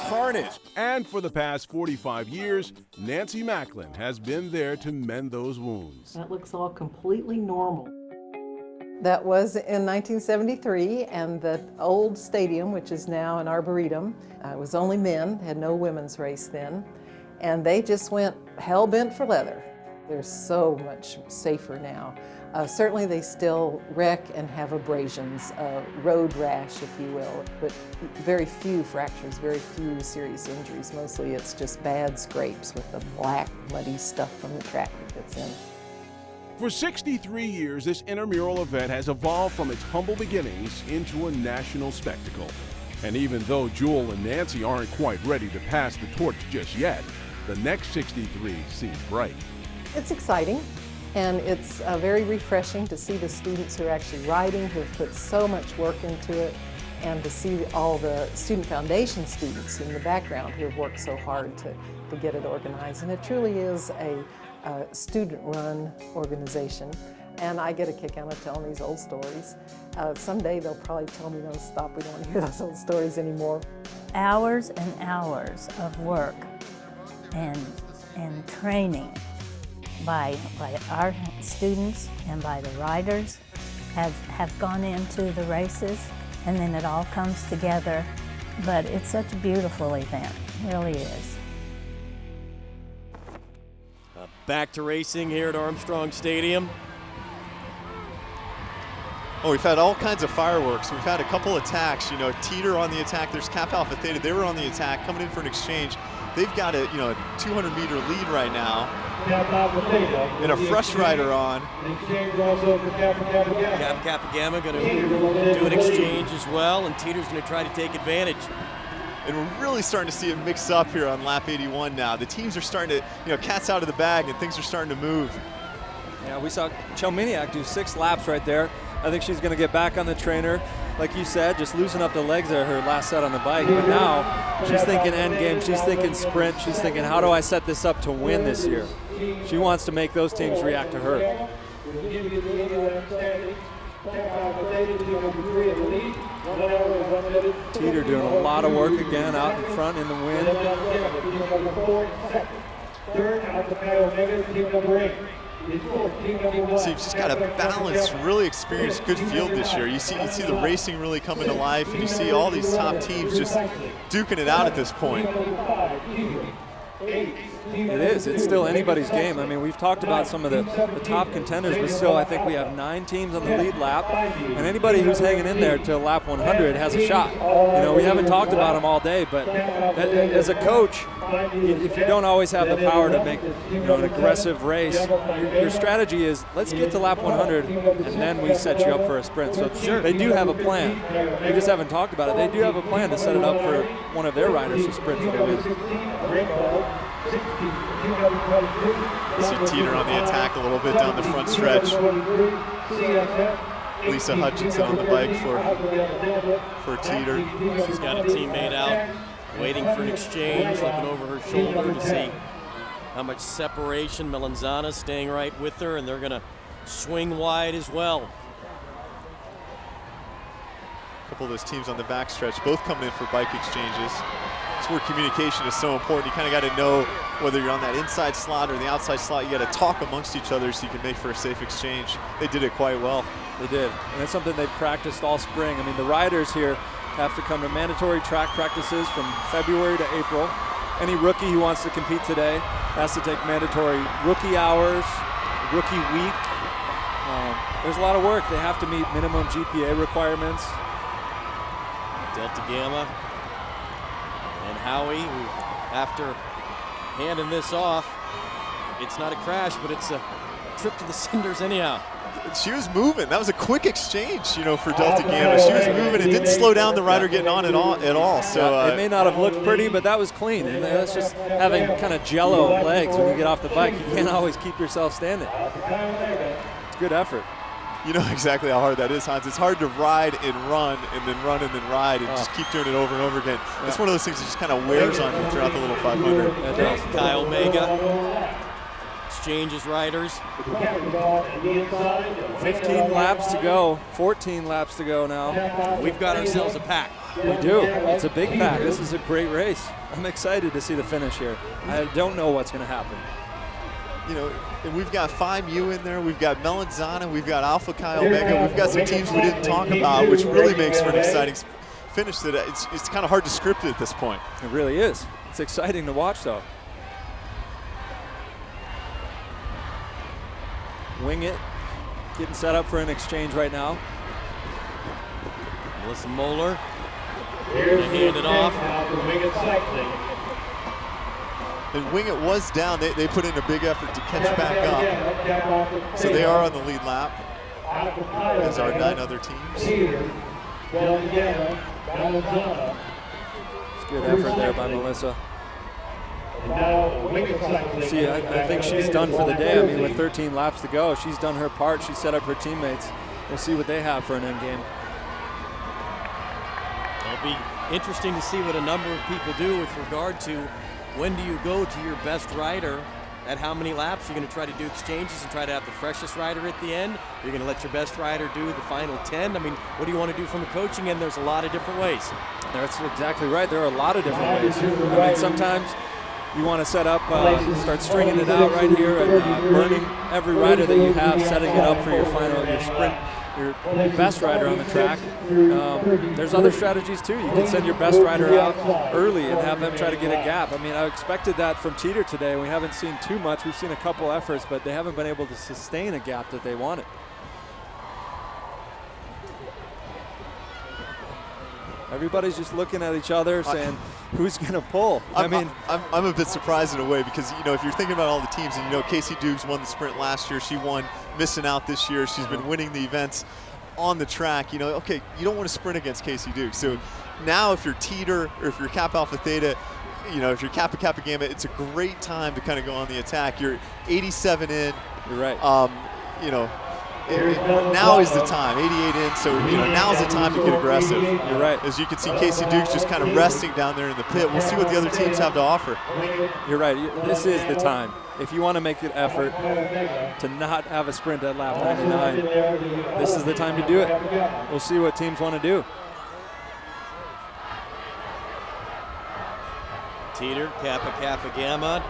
carnage. And for the past 45 years, Nancy Macklin has been there to mend those wounds. That looks all completely normal. That was in 1973, and the old stadium, which is now an arboretum, it was only men, had no women's race then, and they just went hell-bent for leather. They're so much safer now. Certainly they still wreck and have abrasions, road rash, if you will, but very few fractures, very few serious injuries. Mostly it's just bad scrapes with the black, muddy stuff from the track that gets in. For 63 years, this intramural event has evolved from its humble beginnings into a national spectacle. And even though Jewel and Nancy aren't quite ready to pass the torch just yet, the next 63 seems bright. It's exciting, and it's very refreshing to see the students who are actually riding, who have put so much work into it, and to see all the Student Foundation students in the background who have worked so hard to get it organized. And it truly is a student-run organization, and I get a kick out of telling these old stories. Someday they'll probably tell me, no, stop, we don't want to hear those old stories anymore. Hours and hours of work and training by our students and by the riders have gone into the races, and then it all comes together. But it's such a beautiful event, it really is. Back to racing here at Armstrong Stadium. Oh, we've had all kinds of fireworks. We've had a couple attacks. You know, Teter on the attack. There's Kappa Alpha Theta. They were on the attack, coming in for an exchange. They've got a 200-meter lead right now. And a fresh rider on. Kappa Gamma going to do an exchange as well, and Teter's going to try to take advantage. And we're really starting to see it mix up here on lap 81 now. The teams are starting to, cat's out of the bag, and things are starting to move. Yeah, we saw Chelminiak do 6 laps right there. I think she's going to get back on the trainer. Like you said, just loosen up the legs of her last set on the bike. But now she's thinking end game, she's thinking sprint, she's thinking, how do I set this up to win this year? She wants to make those teams react to her. Teter doing a lot of work again out in front in the wind. So you've just got a balanced, really experienced, good field this year. You see the racing really coming to life, and you see all these top teams just duking it out at this point. It is. It's still anybody's game. I mean, we've talked about some of the top contenders, but still I think we have 9 teams on the lead lap, and anybody who's hanging in there to lap 100 has a shot. We haven't talked about them all day, but as a coach, if you don't always have the power to make an aggressive race, your strategy is, let's get to lap 100, and then we set you up for a sprint. So sure, they do have a plan. We just haven't talked about it. They do have a plan to set it up for one of their riders to sprint for the win. See Teter on the attack a little bit down the front stretch. Lisa Hutchinson on the bike for Teter. She's got a teammate out waiting for an exchange, looking over her shoulder to see how much separation. Melanzana staying right with her, and they're going to swing wide as well. A couple of those teams on the backstretch, both coming in for bike exchanges. It's where communication is so important. You kind of got to know whether you're on that inside slot or the outside slot. You got to talk amongst each other so you can make for a safe exchange. They did it quite well. They did, and it's something they've practiced all spring. I mean, the riders here have to come to mandatory track practices from February to April. Any rookie who wants to compete today has to take mandatory rookie hours, rookie week. There's a lot of work. They have to meet minimum GPA requirements. Delta Gamma and Howie, who, after handing this off, it's not a crash, but it's a trip to the cinders anyhow. She was moving. That was a quick exchange, for Delta Gamma. She was moving. It didn't slow down the rider getting on at all. So it may not have looked pretty, but that was clean. And that's just having kind of jello legs when you get off the bike. You can't always keep yourself standing. It's good effort. You know exactly how hard that is, Hans. It's hard to ride and run and then run and then ride and just keep doing it over and over again. It's one of those things that just kind of wears on you throughout the little 500. It does. Kyle Mega exchanges riders. 15 laps to go, 14 laps to go now. We've got ourselves a pack. We do. It's a big pack. This is a great race. I'm excited to see the finish here. I don't know what's going to happen. you know, and we've got Phi Mu in there, we've got Melanzana, we've got Alpha Chi Omega, we've got some teams we didn't talk about, which really makes for an exciting finish that it's kind of hard to script it at this point. It really is. It's exciting to watch, though. Wing It, getting set up for an exchange right now. Melissa Moeller gonna hand it off. Wing It Cycling. And Wing It was down. They put in a big effort to catch back up. So they are on the lead lap, as are 9 other teams. It's good effort there by Melissa. See, I think she's done for the day. I mean, with 13 laps to go, she's done her part. She set up her teammates. We'll see what they have for an end game. It'll be interesting to see what a number of people do with regard to when do you go to your best rider at how many laps. You're going to try to do exchanges and try to have the freshest rider at the end. You're going to let your best rider do the final 10. I mean, what do you want to do from the coaching end? There's a lot of different ways. That's exactly right. There are a lot of different ways. I mean, sometimes you want to set up, start stringing it out right here and burning every rider that you have, setting it up for your final, your sprint, your best rider on the track. There's other strategies too. You can send your best rider out early and have them try to get a gap. I mean, I expected that from Teter today. We haven't seen too much. We've seen a couple efforts, but they haven't been able to sustain a gap that they wanted. Everybody's just looking at each other saying, who's going to pull? I'm a bit surprised in a way because, you know, if you're thinking about all the teams, and, you know, Casey Dukes won the sprint last year. She won missing out this year. She's been winning the events on the track. You know, okay, you don't want to sprint against Casey Dukes. So now if you're Teter or if you're Kappa Alpha Theta, you know, if you're Kappa Kappa Gamma, it's a great time to kind of go on the attack. You're 87 in. You're right. You know, now is the time, 88 in, so, you know, now's the time to get aggressive. You're right. As you can see, Casey Dukes just kind of resting down there in the pit. We'll see what the other teams have to offer. You're right. This is the time. If you want to make an effort to not have a sprint at lap 99, this is the time to do it. We'll see what teams want to do. Teter, Kappa Kappa Gamma,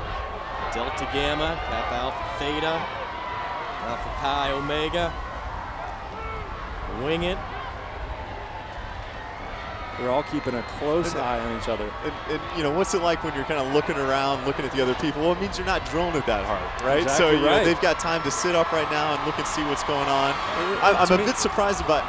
Delta Gamma, Kappa Alpha Theta, Alpha Chi Omega, Wing It. They're all keeping a close eye on each other. And you know, what's it like when you're kind of looking around, looking at the other people? Well, it means you're not drilling it that hard, right? Exactly so you right. know, they've got time to sit up right now and look and see what's going on. I'm a bit surprised by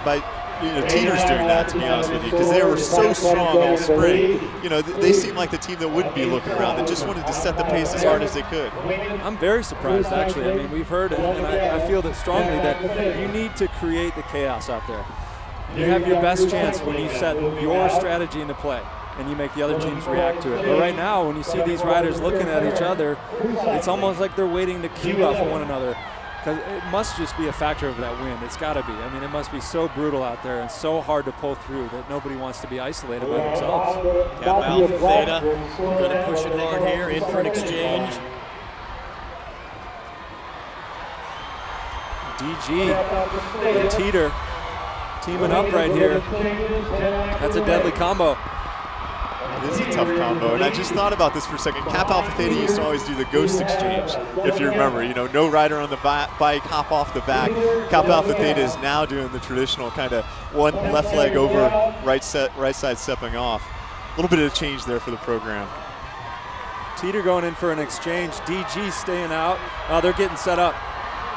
you know, Teter's doing that, to be honest with you, because they were so strong all spring. You know, they seem like the team that wouldn't be looking around. They just wanted to set the pace as hard as they could. I'm very surprised, actually. I mean, we've heard, and I feel that strongly, that you need to create the chaos out there. You have your best chance when you set your strategy into play and you make the other teams react to it. But right now, when you see these riders looking at each other, it's almost like they're waiting to cue off of one another. Because it must just be a factor of that wind. It's got to be. I mean, it must be so brutal out there and so hard to pull through that nobody wants to be isolated by themselves. Kappa Alpha Theta going to push it hard here, in for an exchange. DG and Teter teaming up right here. That's a deadly combo. It is a tough combo, and I just thought about this for a second. Kappa Alpha Theta used to always do the ghost exchange, if you remember. You know, no rider on the bike, hop off the back. Kappa Alpha Theta is now doing the traditional kind of one left leg over, right side stepping off. A little bit of change there for the program. Teter going in for an exchange. DG staying out. Oh, they're getting set up.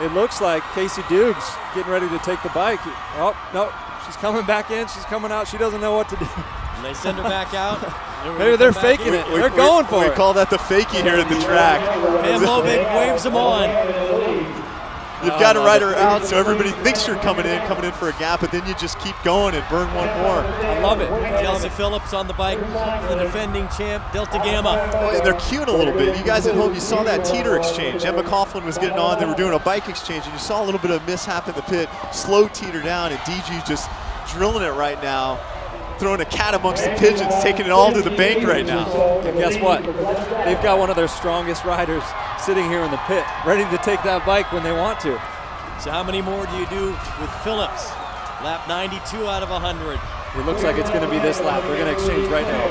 It looks like Casey Dukes getting ready to take the bike. Oh, no, she's coming back in. She's coming out. She doesn't know what to do. And they send her back out. Maybe they're faking it. They're going for it. We call that the fakie here at the track. Pam Lovick waves them on. You've got a rider out, so everybody thinks you're coming in for a gap, but then you just keep going and burn one more. I love it. Chelsea Phillips on the bike, the defending champ, Delta Gamma. Oh, and they're queuing a little bit. You guys at home, you saw that Teter exchange. Emma Coughlin was getting on. They were doing a bike exchange, and you saw a little bit of mishap in the pit. Slow Teter down, and DG just drilling it right now. Throwing a cat amongst the pigeons, taking it all to the bank right now. And guess what? They've got one of their strongest riders sitting here in the pit, ready to take that bike when they want to. So how many more do you do with Phillips? Lap 92 out of 100. It looks like it's going to be this lap. They're going to exchange right now.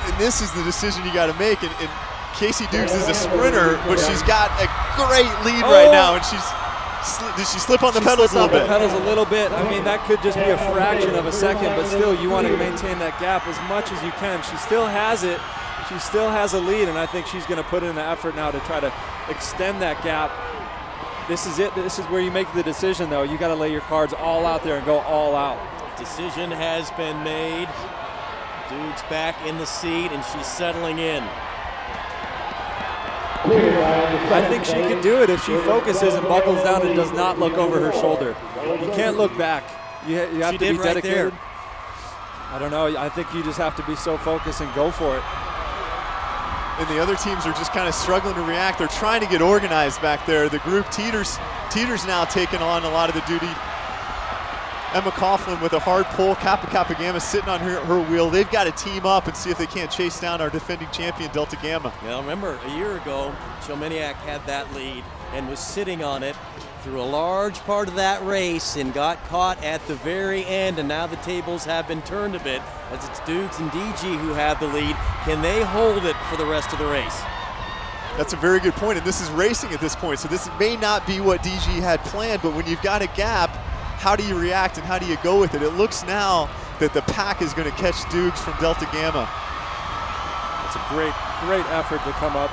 And this is the decision you got to make. And Casey Dukes is a sprinter, but she's got a great lead right now, and did she slip on the pedals a little bit? The pedals a little bit. I mean, that could just be a fraction of a second, but still, you want to maintain that gap as much as you can. She still has it. She still has a lead, and I think she's going to put in the effort now to try to extend that gap. This is it. This is where you make the decision, though. You got to lay your cards all out there and go all out. Decision has been made. Duke's back in the seat, and she's settling in. I think she can do it if she focuses and buckles down and does not look over her shoulder. You can't look back. You have to be dedicated. I don't know. I think you just have to be so focused and go for it. And the other teams are just kind of struggling to react. They're trying to get organized back there. The group Teter's now taking on a lot of the duty. Emma Coughlin with a hard pull. Kappa Gamma sitting on her wheel. They've got to team up and see if they can't chase down our defending champion, Delta Gamma. Now remember, a year ago, Chomeniak had that lead and was sitting on it through a large part of that race and got caught at the very end, and now the tables have been turned a bit as it's Dukes and DG who have the lead. Can they hold it for the rest of the race? That's a very good point, and this is racing at this point, so this may not be what DG had planned, but when you've got a gap, how do you react and how do you go with it? It looks now that the pack is going to catch Dukes from Delta Gamma. It's a great effort to come up,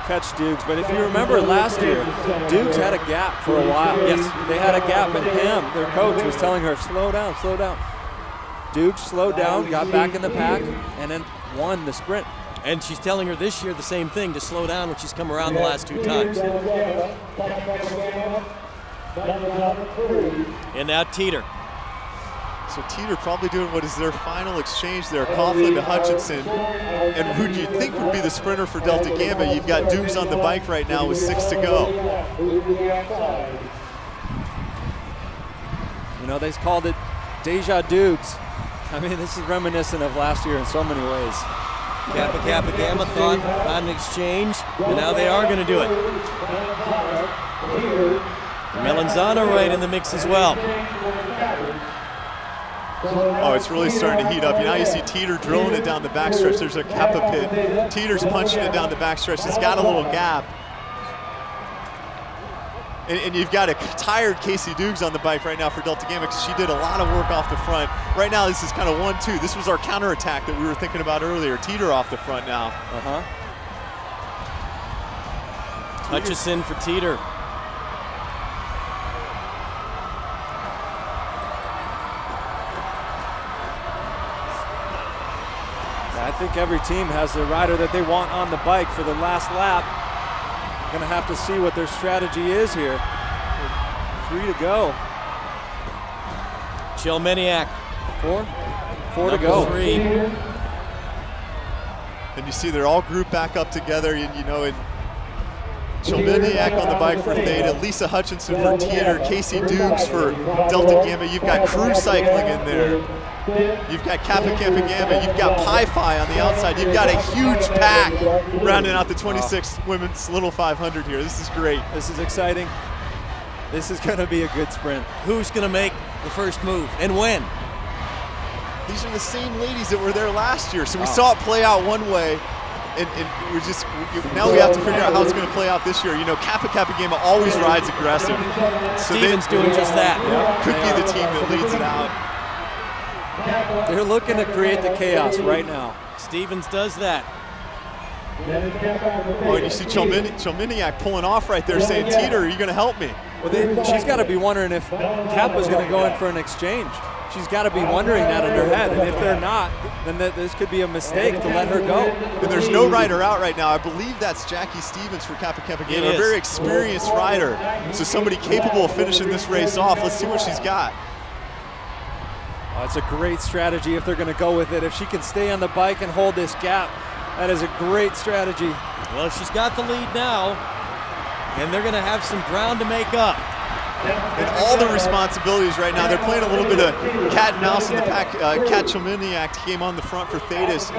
catch Dukes. But if you remember last year, Dukes had a gap for a while. Yes, they had a gap, and Pam, their coach, was telling her, slow down, slow down. Dukes slowed down, got back in the pack, and then won the sprint. And she's telling her this year the same thing, to slow down when she's come around the last 2 times. And now Teter. So Teter probably doing what is their final exchange there. Coughlin to Hutchinson. And who do you think would be the sprinter for Delta Gamma? You've got Dukes on the bike right now with 6 to go. You know, they called it Deja Dukes. I mean, this is reminiscent of last year in so many ways. Kappa Gamma thought about an exchange, and now they are going to do it. Melanzana right in the mix as well. Oh, it's really starting to heat up. Now you see Teter drilling it down the backstretch. There's a Kappa pit. Teter's punching it down the backstretch. It's got a little gap. And you've got a tired Casey Dukes on the bike right now for Delta Gamma because she did a lot of work off the front. Right now this is kind of 1-2. This was our counterattack that we were thinking about earlier. Teter off the front now. Hutchison for Teter. I think every team has the rider that they want on the bike for the last lap. Going to have to see what their strategy is here. 3 to go. Chomeniak. 4 to go. 3. And you see they're all grouped back up together, and you know, Chomeniak on the bike for Theta, Lisa Hutchinson for Teter, Casey Dukes for Delta Gamma. You've got Cru Cycling in there. You've got Kappa Gamma. You've got Pi Phi on the outside. You've got a huge pack rounding out the 26th women's little 500 here. This is great. This is exciting. This is going to be a good sprint. Who's going to make the first move and when? These are the same ladies that were there last year. So we saw it play out one way. And now we have to figure out how it's going to play out this year. You know, Kappa Gamma always rides aggressive. So Stevens doing just that. Could be the team that leads it out. They're looking to create the chaos right now. Stevens does that. Oh, and you see Chomeniak pulling off right there saying, Teter, are you going to help me? Well, she's got to be wondering if Kappa's going to go in for an exchange. She's got to be wondering that in her head, and if they're not, then this could be a mistake to let her go. And there's no rider out right now. I believe that's Jackie Stevens for Kappa Gamma, a very experienced rider. So somebody capable of finishing this race off. Let's see what she's got. Oh, it's a great strategy if they're going to go with it. If she can stay on the bike and hold this gap, that is a great strategy. Well, she's got the lead now, and they're going to have some ground to make up. And all the responsibilities right now, they're playing a little bit of cat and mouse in the pack. Kat Chominiak came on the front for Thetis.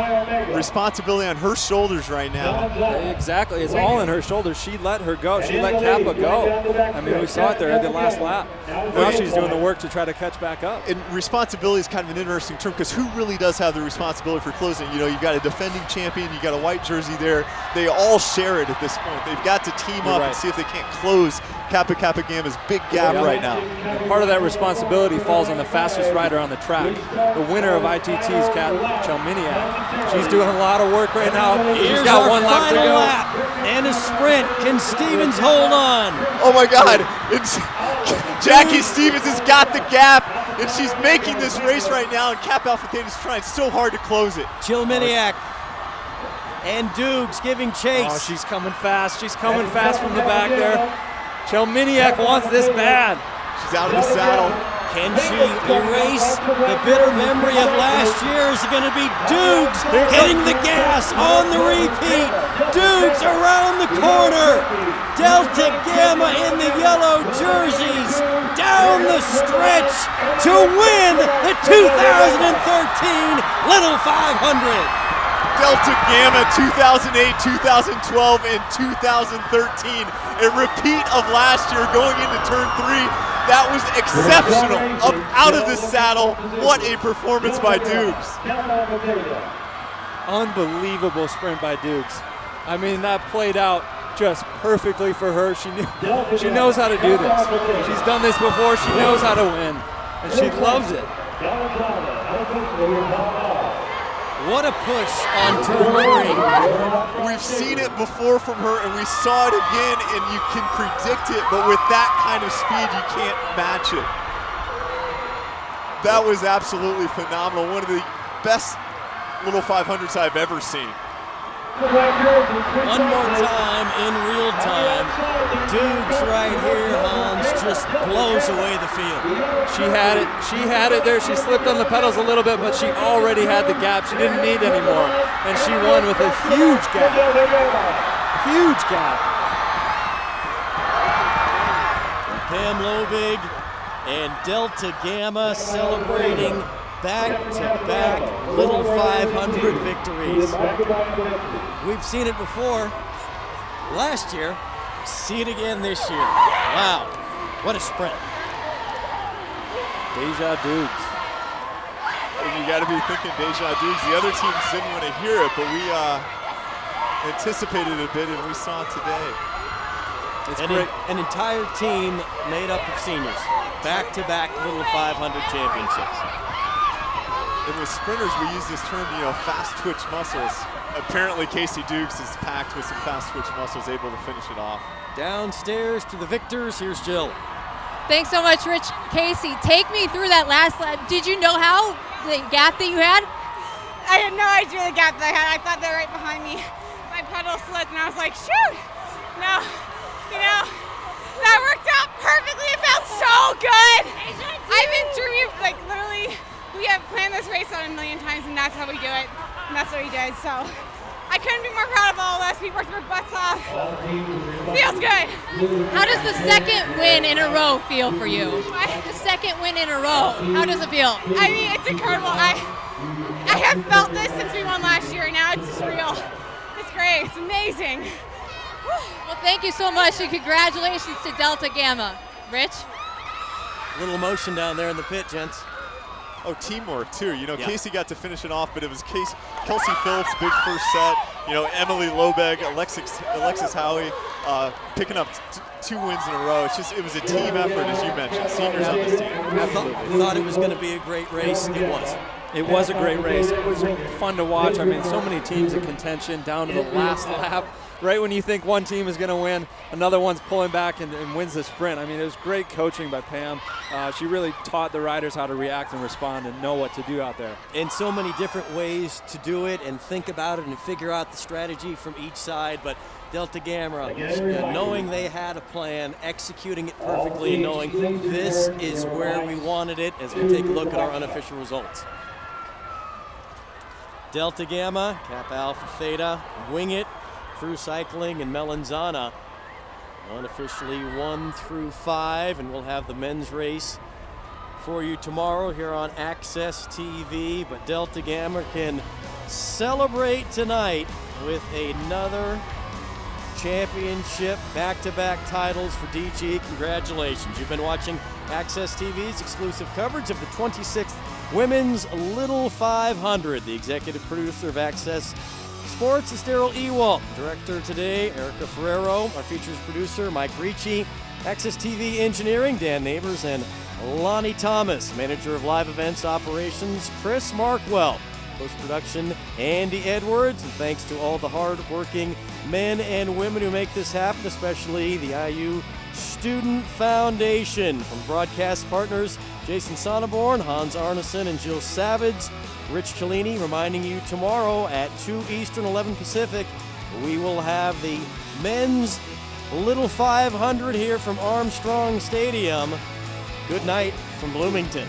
Responsibility on her shoulders right now. Exactly, it's all in her shoulders. She let her go. She let Kappa go. I mean, we saw it there at the last lap. Now she's doing the work to try to catch back up. And responsibility is kind of an interesting term because who really does have the responsibility for closing? You know, you've got a defending champion, you got a white jersey there. They all share it at this point. They've got to team up and see if they can't close Kappa Gamma's big gap right now. And part of that responsibility falls on the fastest rider on the track. The winner of ITT's Kat Chominiak. She's doing a lot of work right now. She's got one lap to go. Lap and a sprint. Can Stevens hold on? Oh my God! It's Jackie Stevens has got the gap, and she's making this race right now. And Kappa Alpha Theta is trying so hard to close it. Chominiak and Dukes giving chase. Oh, she's coming fast. She's coming fast from the back there. Chominiak wants this bad. She's out of the saddle. Can she erase the bitter memory of last year? Is it going to be Dukes hitting the gas on the repeat? Dukes around the corner. Delta Gamma in the yellow jerseys down the stretch to win the 2013 Little 500. Delta Gamma 2008, 2012, and 2013. A repeat of last year going into turn 3. That was exceptional. Up out of the saddle. What a performance by Dukes. Unbelievable sprint by Dukes. I mean, that played out just perfectly for her. She knows how to do this. She's done this before. She knows how to win, and she loves it. What a push on turn 3. We've seen it before from her, and we saw it again, and you can predict it, but with that kind of speed, you can't match it. That was absolutely phenomenal. One of the best Little 500s I've ever seen. One more time in real time. Dukes right here, Hans, just blows away the field. She had it. She had it there. She slipped on the pedals a little bit, but she already had the gap. She didn't need any more. And she won with a huge gap. Huge gap. Pam Lobig and Delta Gamma celebrating back-to-back Little 500 victories. We've seen it before last year, see it again this year. Wow, what a sprint. Deja Dukes. And you got to be thinking Deja Dukes. The other teams didn't want to hear it, but we anticipated it a bit, and we saw it today. It's great. An entire team made up of seniors. Back-to-back Little 500 championships. And with sprinters, we use this term, you know, fast twitch muscles. Apparently, Casey Dukes is packed with some fast twitch muscles, able to finish it off. Downstairs to the victors, here's Jill. Thanks so much, Rich. Casey, take me through that last lap. Did you know how the gap that you had? I had no idea the gap that I had. I thought they were right behind me. My pedal slipped, and I was like, shoot! No, you know, that worked out perfectly. It felt so good. I've been dreaming, like, literally. We have planned this race out a million times, and that's how we do it. And that's what we did. So I couldn't be more proud of all of us. We worked our butts off. Feels good. How does the second win in a row feel for you? The second win in a row. How does it feel? I mean, it's incredible. I have felt this since we won last year, and now it's just real. It's great. It's amazing. Well, thank you so much, and congratulations to Delta Gamma. Rich? A little emotion down there in the pit, gents. Oh, teamwork too. You know, Casey got to finish it off, but it was Kelsey Phillips, big first set. You know, Emily Lobeg, Alexis Howie, picking up 2 wins in a row. It was a team effort, as you mentioned. Seniors on this team. I thought it was going to be a great race. It was. It was a great race. It was fun to watch. I mean, so many teams in contention down to the last lap. Right when you think one team is going to win, another one's pulling back and wins the sprint. I mean, it was great coaching by Pam. She really taught the riders how to react and respond and know what to do out there. And so many different ways to do it and think about it and figure out the strategy from each side. But Delta Gamma, knowing they had a plan, executing it perfectly, and knowing this is where we wanted it as we take a look at our unofficial results. Delta Gamma, Kappa Alpha Theta, Wing It, Cru Cycling, and Melanzana unofficially 1 through 5, and we'll have the men's race for you tomorrow here on Access TV. But Delta Gamma can celebrate tonight with another championship, back-to-back titles for DG. Congratulations. You've been watching Access TV's exclusive coverage of the 26th Women's Little 500. The executive producer of Access Sports is Daryl Ewald. Director today, Erica Ferrero. Our features producer, Mike Ricci. Access TV engineering, Dan Neighbors and Lonnie Thomas. Manager of live events operations, Chris Markwell. Post-production, Andy Edwards. And thanks to all the hard-working men and women who make this happen, especially the IU Student Foundation. From broadcast partners, Jason Sonneborn, Hans Arneson, and Jill Savage. Rich Cellini reminding you tomorrow at 2 Eastern, 11 Pacific, we will have the men's Little 500 here from Armstrong Stadium. Good night from Bloomington.